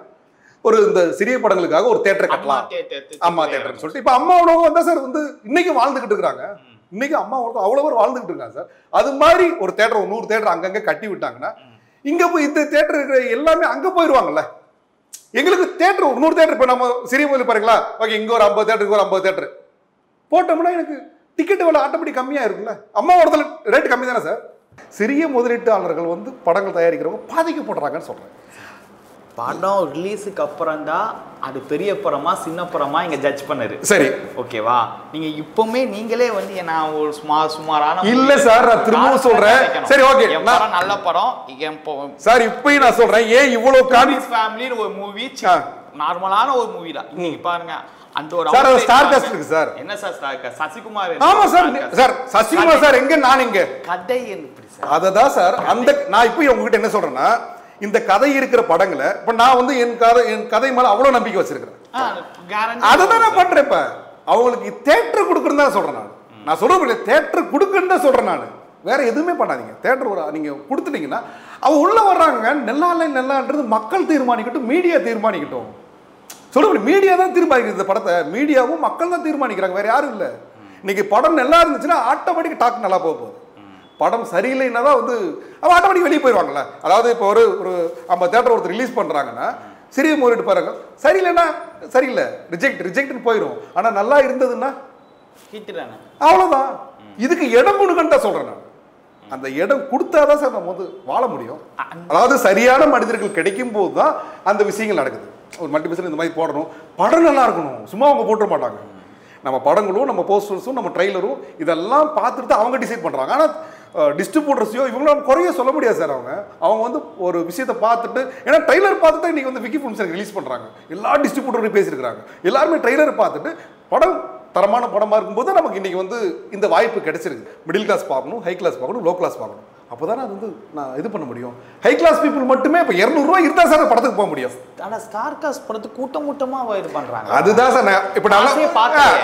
ஒரு இந்த சிறிய படங்களுக்காக ஒரு தேட்டர் கட்டலாம், அம்மா தேட்டர்னு சொல்லிட்டு. இப்ப அம்மாவோட வந்தா சார் வந்து இன்னைக்கு வாழ்ந்துகிட்டு இருக்காங்க. இன்னைக்கு அம்மாவோட அவ்வளவு பேர் வாழ்ந்துகிட்டு இருக்காங்க சார். அது மாதிரி ஒரு தேட்டர் 100 தேட்டர் அங்கங்க கட்டி விட்டாங்கன்னா இங்க போய் இந்த தேட்டர் இருக்கிற எல்லாமே அங்க போயிருவாங்கல்ல. எங்களுக்கு தேட்டர் 100 தேட்டர், இப்ப நம்ம சிறிய முதலீடு பாருங்களா, ஓகே இங்க ஒரு 50 தேட்டருக்கு ஒரு 50 தேட்டர் போட்டோம்னா எனக்கு டிக்கெட் விலை ஆட்டோமேட்டிக் கம்மியா இருக்குல்ல. அம்மாவோட ரேட் கம்மி தானே சார். சிறிய முதலீட்டாளர்கள் வந்து படங்கள் தயாரிக்கிறவங்க பாதிக்கப்படுறாங்கன்னு சொல்றேன். படம் ரிலீஸுக்கு அப்புறம் தான் அது பெரிய படமா சின்ன படமா இங்க ஜட்ஜ் பண்ணது. சரி ஓகேவா, நீங்க இப்பவுமே நீங்களே வந்து நான் ஒரு சுமாரான இல்ல சார், நான் திரும்ப சொல்றேன். சரி ஓகே, படம் நல்ல படம் சார். இப்பயும் நான் சொல்றேன், ஏன் இவ்வளவு காமிக்ஸ் ஃபேமிலின்னு ஒரு மூவி நார்மலான ஒரு மூவி தான். இன்னைக்கு பாருங்க அந்த ஒரு சார் ஸ்டார் காஸ்ட் இருக்கு சார். என்ன சார் ஸ்டார் காஸ்ட்? சசிகுமார். ஆமா சார். சார் சசிகுமார் சார் எங்க, நான் எங்க? கதை எப்படி சார்? அததான் சார் அந்த நான் இப்போ உங்ககிட்ட என்ன சொல்றேன்னா, இந்த கதை இருக்கிற படங்களை இப்ப நான் வந்து என் கதை மேல அவ்வளவு நம்பிக்கை வச்சிருக்கிறேன். அதான் நான் பண்றேன். இப்ப அவங்களுக்கு தேட்டர் கொடுக்குறேன்னு தான் சொல்றேன். நான் சொல்றேன் தேட்டர் கொடுக்குன்னு தான் சொல்றேன். நான் வேற எதுவுமே பண்ணாதீங்க. தேட்டர் நீங்க கொடுத்துட்டீங்கன்னா அவங்க உள்ள வர்றாங்க, நல்லான்றது மக்கள் தீர்மானிக்கட்டும், மீடியா தீர்மானிக்கட்டும். சொல்லுங்க, மீடியா தான் தீர்மானிக்குது இந்த படத்தை. மீடியாவும் மக்கள் தான் தீர்மானிக்கிறாங்க, வேற யாரும் இல்லை. இன்னைக்கு படம் நல்லா இருந்துச்சுன்னா ஆட்டோமேட்டிக் டாக் நல்லா போகுது. படம் சரியில்லைன்னா தான் வந்து அவன் ஆட்டோமேட்டிக் வெளியே போயிடுவாங்கல்ல. அதாவது இப்போ ஒரு 50 தேட்டர் ஒருத்தர் ரிலீஸ் பண்ணுறாங்கன்னா சிறிய முதலீடு பாருங்க, சரியில்லைன்னா சரியில்லை ரிஜெக்ட்னு போயிடும். ஆனால் நல்லா இருந்ததுன்னா அவ்வளோதான். இதுக்கு இடம் கொடுக்கன்னு தான் சொல்கிறேன் நான். அந்த இடம் கொடுத்தாதான் சார் நம்ம வந்து வாழ முடியும். அதாவது சரியான மனிதர்கள் கிடைக்கும் போது தான் அந்த விஷயங்கள் நடக்குது. ஒரு மல்டிபிளெக்ஸ் இந்த மாதிரி போடணும், படம் நல்லா இருக்கணும், சும்மா அவங்க போட்டுற மாட்டாங்க. நம்ம படங்களும் நம்ம போஸ்டர்ஸும் நம்ம ட்ரெய்லரும் இதெல்லாம் பார்த்துட்டு அவங்க டிசைட் பண்ணுறாங்க. ஆனால் டிஸ்ட்ரிபியூட்டர்ஸையோ இவங்களும் குறைய சொல்ல முடியாது சார். அவங்க வந்து ஒரு விஷயத்தை பார்த்துட்டு, ஏன்னா ட்ரெய்லர் பார்த்துட்டு தான் இன்றைக்கி வந்து விக்கி ஃபிலிம்ஸ் ரிலீஸ் பண்ணுறாங்க. எல்லா டிஸ்ட்ரிபியூட்டரும் பேசியிருக்கிறாங்க. எல்லாருமே ட்ரெய்லர் பார்த்துட்டு படம் தரமான படமாக இருக்கும்போது நமக்கு இன்றைக்கி வந்து இந்த வாய்ப்பு கிடைச்சிருக்கு. மிடில் கிளாஸ் பார்க்கணும், ஹை கிளாஸ் பார்க்கணும், லோ கிளாஸ் பார்க்கணும். அப்போ தானே அது வந்து நான் இது பண்ண முடியும். ஹை கிளாஸ் பீப்புள் மட்டுமே இப்போ 200 ரூபா இருந்தால் சார் படத்துக்கு போக முடியும். ஆனால் ஸ்டார் காஸ்ட் படத்துக்கு கூட்டமாக இது பண்ணுறாங்க. அதுதான் சார் நான் இப்போ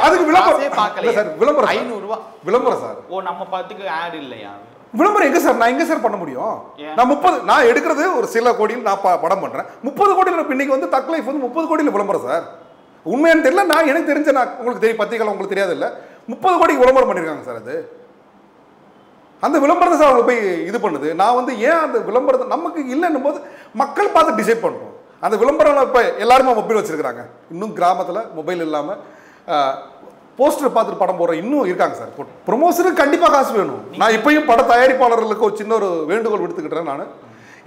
அதுக்கு விளம்பரம் சார், விளம்பரம் 500 ரூபா விளம்பரம் சார். ஓ நம்ம படத்துக்கு ஆட் இல்லையா? விளம்பரம் எங்க சார்? நான் எங்க சார் பண்ண முடியும்? நான் 30 நான் எடுக்கிறது ஒரு சில கோடியில் நான் படம் பண்றேன். 30 கோடியில் இன்னைக்கு வந்து தக் லைஃப் வந்து 30 கோடியில் விளம்பரம் சார். உண்மையானு தெரியல, நான் எனக்கு தெரிஞ்ச நான் உங்களுக்கு தெரியும், பத்திரிகை உங்களுக்கு தெரியாது இல்லை, 30 கோடிக்கு விளம்பரம் பண்ணியிருக்காங்க சார். அது அந்த விளம்பரத்தை சார் அவங்க போய் இது பண்ணுது. நான் வந்து ஏன் அந்த விளம்பரத்தை நமக்கு இல்லைன்னும் போது மக்கள் பார்த்து டிசைட் பண்ணுறோம். அந்த விளம்பரம் இப்போ எல்லாருமே மொபைல் வச்சிருக்கிறாங்க. இன்னும் கிராமத்தில் மொபைல் இல்லாமல் போஸ்டர் பார்த்துட்டு படம் போடுற இன்னும் இருக்காங்க சார். ப்ரொமோஷனுக்கு கண்டிப்பாக காசு வேணும். நான் இப்பயும் பட தயாரிப்பாளர்களுக்கு ஒரு சின்ன ஒரு வேண்டுகோள் விடுத்துக்கிட்டேன். நான்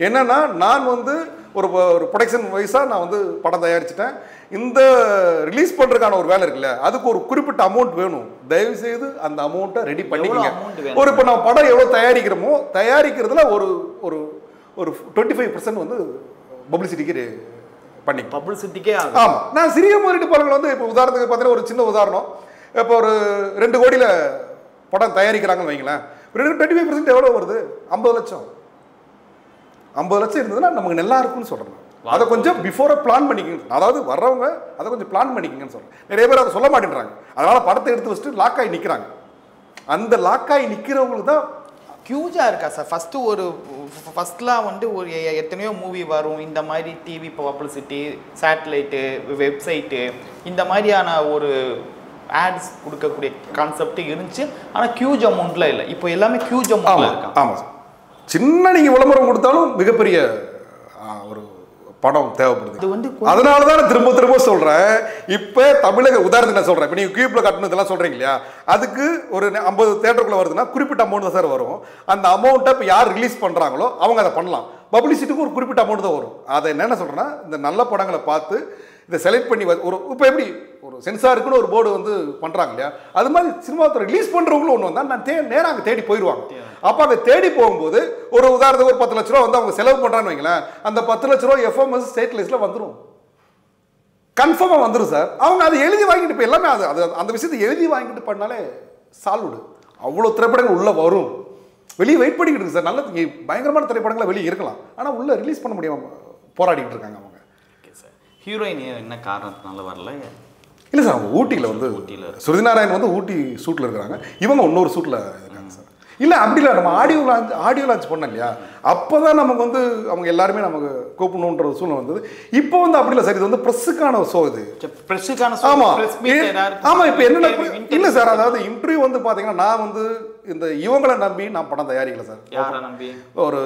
என்னன்னா, நான் வந்து ஒரு ப்ரொடக்ஷன் வைஸாக நான் வந்து படம் தயாரிச்சிட்டேன். இந்த ரிலீஸ் பண்ணுறதுக்கான ஒரு வேலை இருக்குல்ல, அதுக்கு ஒரு குறிப்பிட்ட அமௌண்ட் வேணும். தயவுசெய்து அந்த அமௌண்ட்டை ரெடி பண்ணிக்கங்க. ஒரு இப்போ நான் படம் எவ்வளோ தயாரிக்கிறோமோ தயாரிக்கிறதுல ஒரு ஒரு ஒரு 25% வந்து பப்ளிசிட்டிக்கு பண்ணி பப்ளிசிட்டிக்கே ஆமாம். நான் சிறிய முதலீட்டு படங்கள் வந்து இப்போ உதாரணத்துக்கு பார்த்தீங்கன்னா ஒரு சின்ன உதாரணம், இப்போ ஒரு 2 கோடியில் படம் தயாரிக்கிறாங்கன்னு வைங்களேன். 25% எவ்வளோ வருது? 50 லட்சம். 50 லட்சம் இருந்ததுன்னா நமக்கு நல்லா இருக்குன்னு சொல்கிறேன். அதை கொஞ்சம் பிஃபோராக பிளான் பண்ணிக்கங்க. அதாவது வர்றவங்க அதை கொஞ்சம் பிளான் பண்ணிக்கங்கன்னு சொல்கிறேன். நிறைய பேர் அதை சொல்ல மாட்டேன்றாங்க. அதனால் படத்தை எடுத்து வச்சுட்டு லாக்காகி நிற்கிறாங்க. அந்த லாக்காகி நிற்கிறவங்களுக்கு தான் ஹியூஜாக இருக்கா சார்? ஃபஸ்ட்லாம் வந்து ஒரு எத்தனையோ மூவி வரும், இந்த மாதிரி டிவி பப்ளிசிட்டி, சேட்டலைட்டு, வெப்சைட்டு, இந்த மாதிரியான ஒரு ஆட்ஸ் கொடுக்கக்கூடிய கான்செப்ட் இருந்துச்சு. ஆனால் ஹியூஜ் அமௌண்ட்டில் இல்லை. இப்போ எல்லாமே ஹியூஜ் அமௌண்ட்டில் இருக்காங்க. ஆமாம் சார். சின்ன நீங்கள் விளம்பரம் கொடுத்தாலும் மிகப்பெரிய ஒரு படம் தேவைப்படுது. அது வந்து அதனால தான் திரும்ப திரும்ப சொல்கிறேன். இப்போ தமிழக உதாரணத்துக்கு நான் சொல்கிறேன். இப்போ நீங்கள் கியூப்பில் கட்டணதெல்லாம் சொல்கிறீங்க இல்லையா, அதுக்கு ஒரு 50 தேட்டருக்குள்ளே வருதுன்னா குறிப்பிட்ட அமௌண்ட் தான் சார் வரும். அந்த அமௌண்ட்டை இப்போ யார் ரிலீஸ் பண்ணுறாங்களோ அவங்க அதை பண்ணலாம். பப்ளிசிட்டிக்கு ஒரு குறிப்பிட்ட அமௌண்ட் தான் வரும். அதை என்னென்ன சொல்கிறேன்னா, இந்த நல்ல படங்களை பார்த்து இதை செலக்ட் பண்ணி ஒரு இப்போ எப்படி ஒரு சென்சாருக்குன்னு ஒரு போர்டு வந்து பண்ணுறாங்க இல்லையா, அது மாதிரி சினிமாவை ரிலீஸ் பண்ணுறவங்களும் ஒன்று வந்தால் நான் நேராக அங்கே தேடி போயிடுவாங்க. அப்போ அங்கே தேடி போகும்போது ஒரு உதாரணத்துக்கு ஒரு 10 லட்ச ரூபா வந்து அவங்க செலவு பண்ணுறான்னு வைங்களேன், அந்த 10 லட்ச ரூபா எஃப்எம்எஸ் ஸ்டேட் லிஸ்ட்டில் வந்துடும், கன்ஃபார்மாக வந்துடும் சார். அவங்க அதை எழுதி வாங்கிட்டு இப்போ எல்லாமே அது அந்த விஷயத்தை எழுதி வாங்கிட்டு பண்ணாலே சால்வுடு. அவ்வளோ திரைப்படங்கள் உள்ளே வரும். வெளியே வெயிட் பண்ணிக்கிட்டு இருக்கு சார். நல்ல பயங்கரமான திரைப்படங்களை வெளியே இருக்கலாம், ஆனால் உள்ளே ரிலீஸ் பண்ண முடியாமல் போராடிக்கிட்டு இருக்காங்க அவங்க. Okay sir. ஹீரோயின் என்ன காரணத்தினால வரல? இல்லை சார், அவங்க ஊட்டியில் வந்து ஸ்ருதி நாராயண் வந்து ஊட்டி ஷூட்டில் இருக்கிறாங்க, இவங்க இன்னொரு ஷூட்டில் இருக்காங்க சார். இல்லை அப்படி இல்லை, நம்ம ஆடியோ லான்ச் பண்ணோம் இல்லையா, அப்போ தான் நமக்கு வந்து அவங்க எல்லாருமே நமக்கு கூப்பிடணுன்ற சூழ்நிலை வந்தது. இப்போ வந்து அப்படி இல்லை சார், இது வந்து ப்ரெஸ்ஸுக்கான ஷோ. இது ப்ரெஸ்ஸுக்கான ஆமாம் ஆமாம். இப்போ என்னென்ன இல்லை சார், அதாவது இன்டர்வியூ வந்து பார்த்தீங்கன்னா நான் வந்து இந்த இவங்களை நம்பி நான் படம் தயாரிக்கல சார். யாரை நம்பி? ஒரு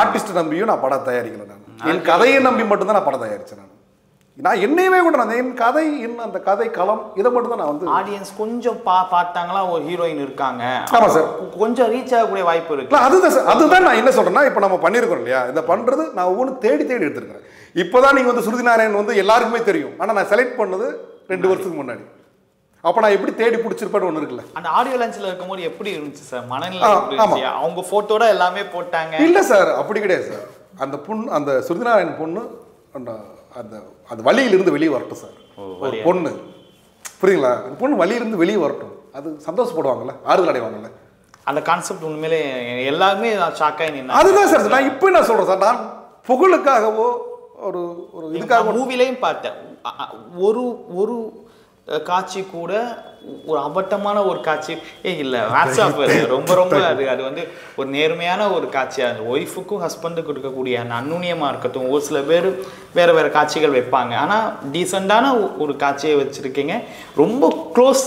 ஆர்டிஸ்ட் நம்பியும் நான் படம் தயாரிக்கல. நான் என் கதையை நம்பி மட்டும்தான் நான் படம் தயாரித்தேன். நான் என்னையுமே கூட நான் என் கதை அந்த கதை களம் இதை மட்டும் தான் நான் வந்து ஆடியன்ஸ் கொஞ்சம் பார்த்தாங்களா ஒரு ஹீரோயின் இருக்காங்க. ஆமாம் சார், கொஞ்சம் ரீச் ஆகக்கூடிய வாய்ப்பு இருக்கு. அதுதான் சார், அதுதான் நான் என்ன சொல்றேன்னா, இப்போ நம்ம பண்ணியிருக்கோம் இல்லையா, இதை பண்றது நான் ஒவ்வொன்று தேடி எடுத்துருக்கிறேன். இப்போதான் நீங்கள் வந்து ஸ்ருதி நாராயண் வந்து எல்லாருக்குமே தெரியும், ஆனால் நான் செலக்ட் பண்ணது 2 வருஷத்துக்கு முன்னாடி. அப்போ நான் எப்படி தேடி பிடிச்சிருப்பேன்னு ஒன்று இருக்குல்ல. அந்த ஆடியோ லான்ச்சில் இருக்கும்போது எப்படி இருந்துச்சு சார் மனநிலை? அவங்க ஃபோட்டோட எல்லாமே போட்டாங்க. இல்லை சார், அப்படி கிடையாது சார். அந்த பொண்ணு, அந்த ஸ்ருதி நாராயண் பொண்ணு அந்த அந்த அந்த வழியிலிருந்து வெளியே வரட்டும் சார். ஒரு பொண்ணு புரியுங்களா, அந்த பொண்ணு வழியிலிருந்து வெளியே வரட்டும், அது சந்தோஷப்படுவாங்கல்ல, ஆறுதல் அடைவாங்கல்ல. அந்த கான்செப்ட் உண்மையிலே எல்லாருமே ஷாக்காகி நின்று. அதுதான் சார் நான் இப்போ என்ன சொல்கிறேன் சார், நான் புகழுக்காகவோ ஒரு ஒரு இதுக்காக மூவிலையும் பார்த்தேன். ஒரு ஒரு காட்சி கூட ஒரு அபட்டமான ஒரு காட்சி இல்லை. வாட்ஸ்அப் ரொம்ப ரொம்ப அது வந்து ஒரு நேர்மையான ஒரு காட்சியாக இருந்தது. ஒய்ஃபுக்கும் ஹஸ்பண்டுக்கும் இருக்கக்கூடிய அந்த அந்நுண்ணியமாக இருக்கட்டும். ஒரு சில பேர் வேறு வேறு காட்சிகள் வைப்பாங்க, ஆனால் டீசெண்டான ஒரு காட்சியை வச்சுருக்கீங்க. ரொம்ப க்ளோஸ்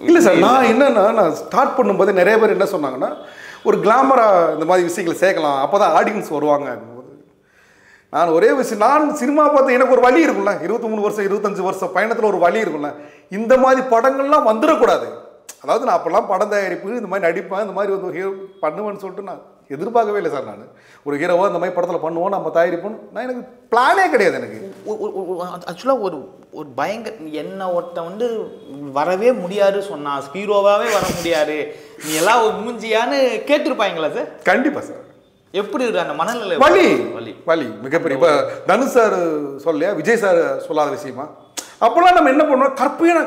இல்லை சார். நான் என்னென்னா, நான் ஸ்டார்ட் பண்ணும்போது நிறைய பேர் என்ன சொன்னாங்கன்னா, ஒரு கிளாமராக இந்த மாதிரி விஷயங்களை சேர்க்கலாம், அப்போ தான் ஆடியன்ஸ் வருவாங்க. நான் ஒரே விஷயம், நான் சினிமா பார்த்து எனக்கு ஒரு வழி இருக்கும்ல, 23 வருஷம் 25 வருஷம் பயணத்தில் ஒரு வழி இருக்கும்ல, இந்த மாதிரி படங்கள்லாம் வந்துடக்கூடாது. அதாவது நான் அப்போல்லாம் படம் தயாரிப்பு இந்த மாதிரி நடிப்பேன், இந்த மாதிரி வந்து ஹீரோ பண்ணுவேன்னு சொல்லிட்டு நான் எதிர்பார்க்கவே இல்லை சார். நான் ஒரு ஹீரோவாக இந்த மாதிரி படத்தில் பண்ணுவோம், நம்ம தயாரிப்போம், நான் எனக்கு பிளானே கிடையாது. எனக்கு ஆக்சுவலாக ஒரு ஒரு பயங்கர என்ன ஒருத்த வந்து வரவே முடியாது சொன்னான், ஹீரோவாகவே வர முடியாது, நீ எல்லாம் ஒரு மூஞ்சியான்னு கேட்டிருப்பாங்களா சார்? கண்டிப்பாக சார். எப்படி இருக்கு அந்த மனநிலை? வலி வலி வலி மிகப்பெரிய. இப்போ தனுஷ் சார் சொல்லையா, விஜய் சார் சொல்லாத விஷயமா? அப்போல்லாம் நம்ம என்ன பண்ணுவோம்,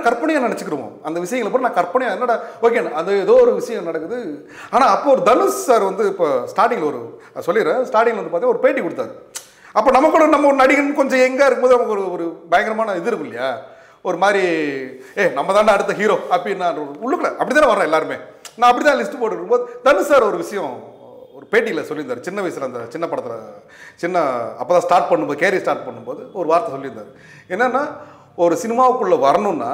கற்பனையாக நினச்சிக்கிறோம் அந்த விஷயங்களை போட்டு. நான் கற்பனையாக என்னடா ஓகே அது ஏதோ ஒரு விஷயம் நடக்குது. ஆனால் அப்போ ஒரு தனுஷ் சார் வந்து இப்போ ஸ்டார்டிங்கில் சொல்லிடுறேன், ஸ்டார்டிங்கில் வந்து பார்த்தா ஒரு பேட்டி கொடுத்தாரு. அப்போ நம்ம கூட நம்ம ஒரு நடிகன் கொஞ்சம் எங்கே இருக்கும்போது நமக்கு ஒரு பயங்கரமான இது இருக்கும் இல்லையா, ஒரு மாதிரி நம்ம தாண்டா அடுத்த ஹீரோ அப்படின்னு நான் உள்ளுக்குள்ள அப்படி தானே வர்றேன் எல்லாருமே. நான் அப்படி தான் லிஸ்ட்டு போட்டு இருக்கும்போது தனுஷ் சார் ஒரு விஷயம் ஒரு பேட்டியில் சொல்லியிருந்தார். சின்ன வயசில் அந்த சின்ன படத்தில் அப்போ தான் ஸ்டார்ட் பண்ணும்போது, கேரியர் ஸ்டார்ட் பண்ணும்போது ஒரு வார்த்தை சொல்லியிருந்தார். என்னென்னா, ஒரு சினிமாவுக்குள்ளே வரணும்னா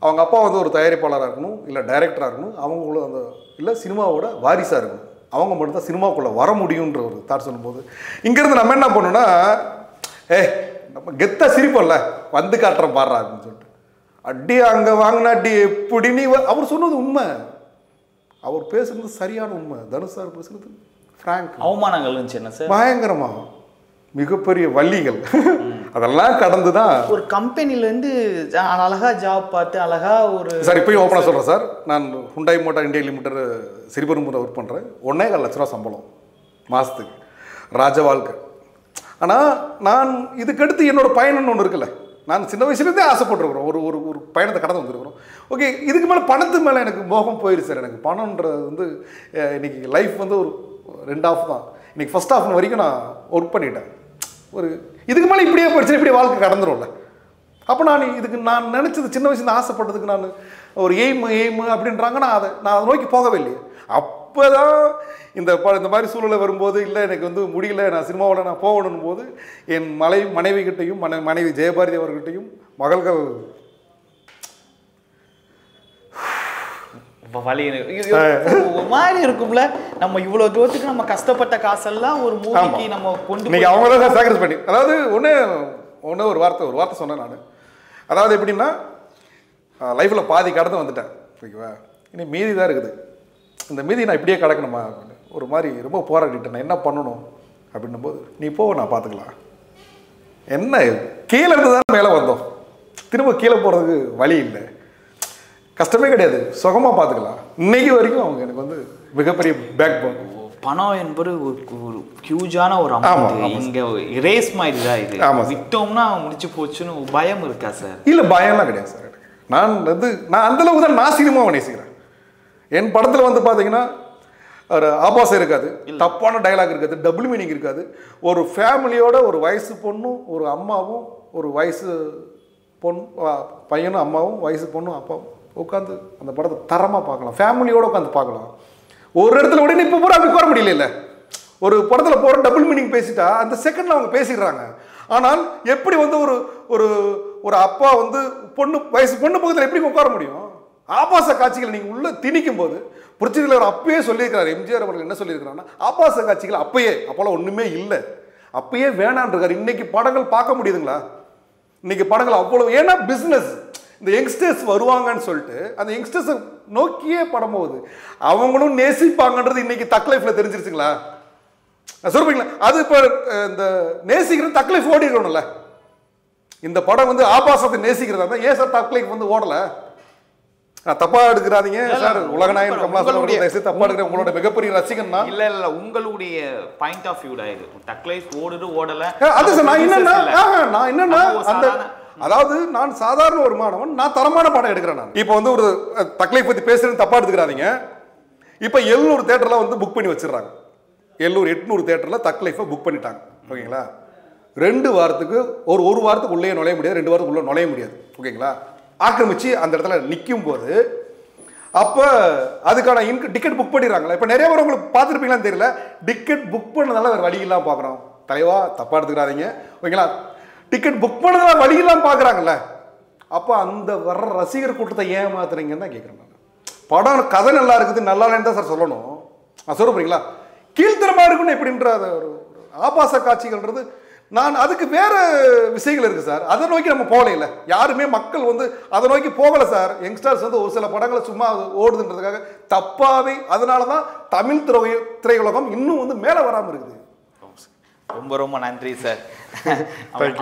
அவங்க அப்பா வந்து ஒரு தயாரிப்பாளராக இருக்கணும், இல்லை டைரக்டராக இருக்கணும், அவங்களும் அந்த இல்லை சினிமாவோட வாரிசாக இருக்கணும், அவங்க மட்டும்தான் சினிமாவுக்குள்ளே வர முடியுன்ற ஒரு தாட் சொல்லும்போது, இங்கேருந்து நம்ம என்ன பண்ணோன்னா, நம்ம கெத்தா சிரிப்போம்ல, வந்து காட்டுறோம் பாடுறா அப்படின்னு சொல்லிட்டு அடி அங்கே வாங்கினா அடி எப்படி நீ அவர் சொன்னது உண்மை, அவர் பேசுறது சரியான உண்மை. தனுஷ் சார் பேசுறது ஃப்ராங்க். அவமானங்கள் இருந்துச்சு என்ன சார், பயங்கரமாக மிகப்பெரிய வள்ளிகள் அதெல்லாம் கடந்து தான் ஒரு கம்பெனிலேருந்து அழகா ஜாப் பார்த்து அழகா ஒரு சார். இப்போயும் ஓப்பனாக சொல்கிறேன் சார், நான் ஹுண்டாய் மோட்டார் இந்தியா லிமிடெட் சிறுபெரும்புரை ஒர்க் பண்ணுறேன். 1.25 லட்ச ரூபா சம்பளம் மாதத்துக்கு, ராஜ வாழ்க்கை. ஆனால் நான் இதுக்கடுத்து என்னோட பயணம்னு ஒன்று இருக்குல்ல, நான் சின்ன வயசுலேருந்தே ஆசைப்பட்டுருக்குறோம், ஒரு ஒரு ஒரு பயணத்தை கடந்து வந்துருக்குறோம். ஓகே, இதுக்கு மேலே பணத்து மேலே எனக்கு மோகம் போயிடுச்சு சார். எனக்கு பணம்ன்றது வந்து இன்றைக்கி லைஃப் வந்து ஒரு 2 ஹாஃப் தான். இன்றைக்கி ஃபஸ்ட் ஹாஃப் வரைக்கும் நான் ஒர்க் பண்ணிட்டேன். ஒரு இதுக்கு மேலே இப்படியே போயிடுச்சு, இப்படியே வாழ்க்கை கடந்துரும்ல. அப்போ நான் நினச்சது சின்ன வயசுல ஆசைப்பட்டதுக்கு நான் ஒரு எய்மு அப்படின்றாங்க. நான் அதை நோக்கி போகவே இல்லையே. அப்போ தான் இந்த மாதிரி சூழ்நிலை வரும்போது, இல்லை எனக்கு வந்து முடியல, நான் சினிமாவில் நான் போகணும் போது என் மனைவி கிட்டையும் மனைவி ஜெயபாரதி அவர்கிட்டையும் மகள்கள் வழி ஒரு மாதிரி இருக்கும்ல. நம்ம இவ்வளவு தூரத்துக்கு நம்ம கஷ்டப்பட்ட காசெல்லாம் ஒரு மூவிக்கு நம்ம கொண்டு நீங்க அவங்க தான் சாக்ரிஃபைஸ் பண்ணி, அதாவது ஒன்று ஒரு வார்த்தை சொன்னேன் நான். அதாவது எப்படின்னா, லைஃப்பில் பாதி கடந்து வந்துட்டேன், ஓகேவா, இனி மீதி தான் இருக்குது. இந்த மீதி நான் இப்படியே கடக்கணுமா அப்படின்னு ஒரு மாதிரி ரொம்ப போராடிட்டேன். நான் என்ன பண்ணணும் அப்படின்னும் போது, நீ போ நான் பார்த்துக்கலாம். என்ன கீழே இருந்து தான் மேலே வந்தோம், திரும்ப கீழே போகிறதுக்கு வழி இல்லை, கஷ்டமே கிடையாது, சுகமாக பார்த்துக்கலாம். இன்னைக்கு வரைக்கும் அவங்க எனக்கு வந்து மிகப்பெரிய பேக் போன். பணம் என்பது ஒரு ஹியூஜான ஒரு அமௌண்ட். இங்க இரேஸ் மாதிரி தான் இது. விட்டோம்னா முடிச்சு போச்சுன்னு பயம் இருக்கா சார்? இல்லை, பயம்லாம் கிடையாது சார். நான் அந்தளவுக்கு தான் நான் சினிமாவை நேசிக்கிறேன். என் படத்தில் வந்து பார்த்தீங்கன்னா ஒரு ஆபாசம் இருக்காது, தப்பான டைலாக் இருக்காது, டபுள் மீனிங் இருக்காது. ஒரு ஃபேமிலியோட ஒரு வயசு பொண்ணும் ஒரு அம்மாவும், ஒரு வயசு பையனும் அம்மாவும், வயசு பொண்ணும் அப்பாவும் உட்காந்து அந்த படத்தை தரமாக பார்க்கலாம், ஃபேமிலியோடு உட்காந்து பார்க்கலாம். ஒரு இடத்துல உடனே இப்போ பூரா அப்படி உட்கார முடியல. ஒரு படத்தில் போகிற டபுள் மீனிங் பேசிட்டா அந்த செகண்டில் அவங்க பேசிடுறாங்க. ஆனால் எப்படி வந்து ஒரு ஒரு அப்பா வந்து வயசு பொண்ணு பக்கத்தில் எப்படி உட்கார முடியும்? ஆபாச காட்சிகளை நீங்கள் உள்ளே திணிக்கும் போது, புரட்சித்தலைவர் அப்பயே சொல்லியிருக்கிறார், எம்ஜிஆர் அவர்கள் என்ன சொல்லியிருக்கிறாங்கன்னா, ஆபாச காட்சிகள் அப்போல்லாம் ஒன்றுமே இல்லை, அப்பயே வேணான்றிருக்காரு. இன்னைக்கு படங்கள் பார்க்க முடியுதுங்களா? இன்னைக்கு படங்கள் அவ்வளவு, ஏன்னா பிஸ்னஸ், இந்த யங்ஸ்டர்ஸ் வருவாங்கன்னு சொல்லிட்டு அந்த யங்ஸ்டர்ஸை நோக்கியே படம் போகுது. அவங்களும் நேசிப்பாங்கன்றது இன்னைக்கு தக் லைஃப்ல தெரிஞ்சிருச்சுங்களா? சொல்றீங்களா? அது இப்போ இந்த நேசிக்கிறது தக் லைஃப் ஓடி இருக்கணும்ல. இந்த படம் வந்து ஆபாசத்தை நேசிக்கிறதா இருந்தால் ஏன் சார் தக் லைஃப் வந்து ஓடல? தப்பா எடுக்கிறாதீங்க சார், உலகநாயகன் கமலாசன் தப்பா எடுக்கிற உங்களோட மிகப்பெரிய ரசிகன் தான். இல்ல உங்களுடைய பாயிண்ட் ஆஃப் வியூ ஆயிடு டக் லைஃப் ஓடல. அது சார் நான் என்னன்னா அந்த, அதாவது நான் சாதாரண ஒரு மாணவன், நான் தரமான படம் எடுக்கிறேன். நான் இப்போ வந்து ஒரு தக்லைஃப் பற்றி பேசுறேன்னு தப்பா எடுத்துக்கிறாதீங்க. இப்போ 700 தேட்டர்லாம் வந்து புக் பண்ணி வச்சிடறாங்க. 800 தேட்டரில் தக்லைஃபை புக் பண்ணிட்டாங்க, ஓகேங்களா? 2 வாரத்துக்கு ஒரு வாரத்துக்கு உள்ளே நுழைய முடியாது, 2 வாரத்துக்கு உள்ளே நுழைய முடியாது, ஓகேங்களா? ஆக்கிரமிச்சு அந்த இடத்துல நிற்கும் போது அப்போ அதுக்கான டிக்கெட் புக் பண்ணிடுறாங்களா? இப்போ நிறைய பேர் உங்களுக்கு பார்த்துருப்பீங்களான்னு தெரியல, டிக்கெட் புக் பண்ணதால வேறு வழியெல்லாம் பார்க்குறோம். தலைவா தப்பா எடுத்துக்கிறாதீங்க, ஓகேங்களா? டிக்கெட் புக் பண்ணதால வழியெல்லாம் பார்க்குறாங்கல்ல. அப்போ அந்த வர்ற ரசிகர் கூட்டத்தை ஏமாத்துறீங்கன்னு தான் கேட்குறேன் நான். படம் கதை நல்லா இருக்குது, நல்லா இல்லைன்னு தான் சார் சொல்லணும். சொல்ல போறீங்களா? கீழ்த்தரமாக இருக்குன்னு எப்படின்ற ஒரு ஆபாச காட்சிகள்ன்றது, நான் அதுக்கு வேற விஷயங்கள் இருக்கு சார், அதை நோக்கி நம்ம போகல. இல்லை யாருமே மக்கள் வந்து அதை நோக்கி போகலை சார். யங்ஸ்டர்ஸ் வந்து ஒரு சில படங்களை சும்மா ஓடுதுன்றதுக்காக தப்பாவே, அதனால தான் தமிழ் திரையுலகம் இன்னும் வந்து மேலே வராமல் இருக்குது. ரொம்ப ரொம்ப நன்றி சார்.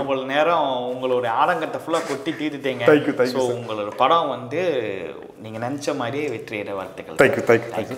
உங்களோட நேரம், உங்களுடைய ஆடங்கத்தை ஃபுல்லாக கொட்டி தீர்த்துட்டீங்க. ஸோ உங்களோட படம் வந்து நீங்கள் நினச்ச மாதிரியே வெற்றியிட வாழ்த்துக்கள். தேங்க்யூ.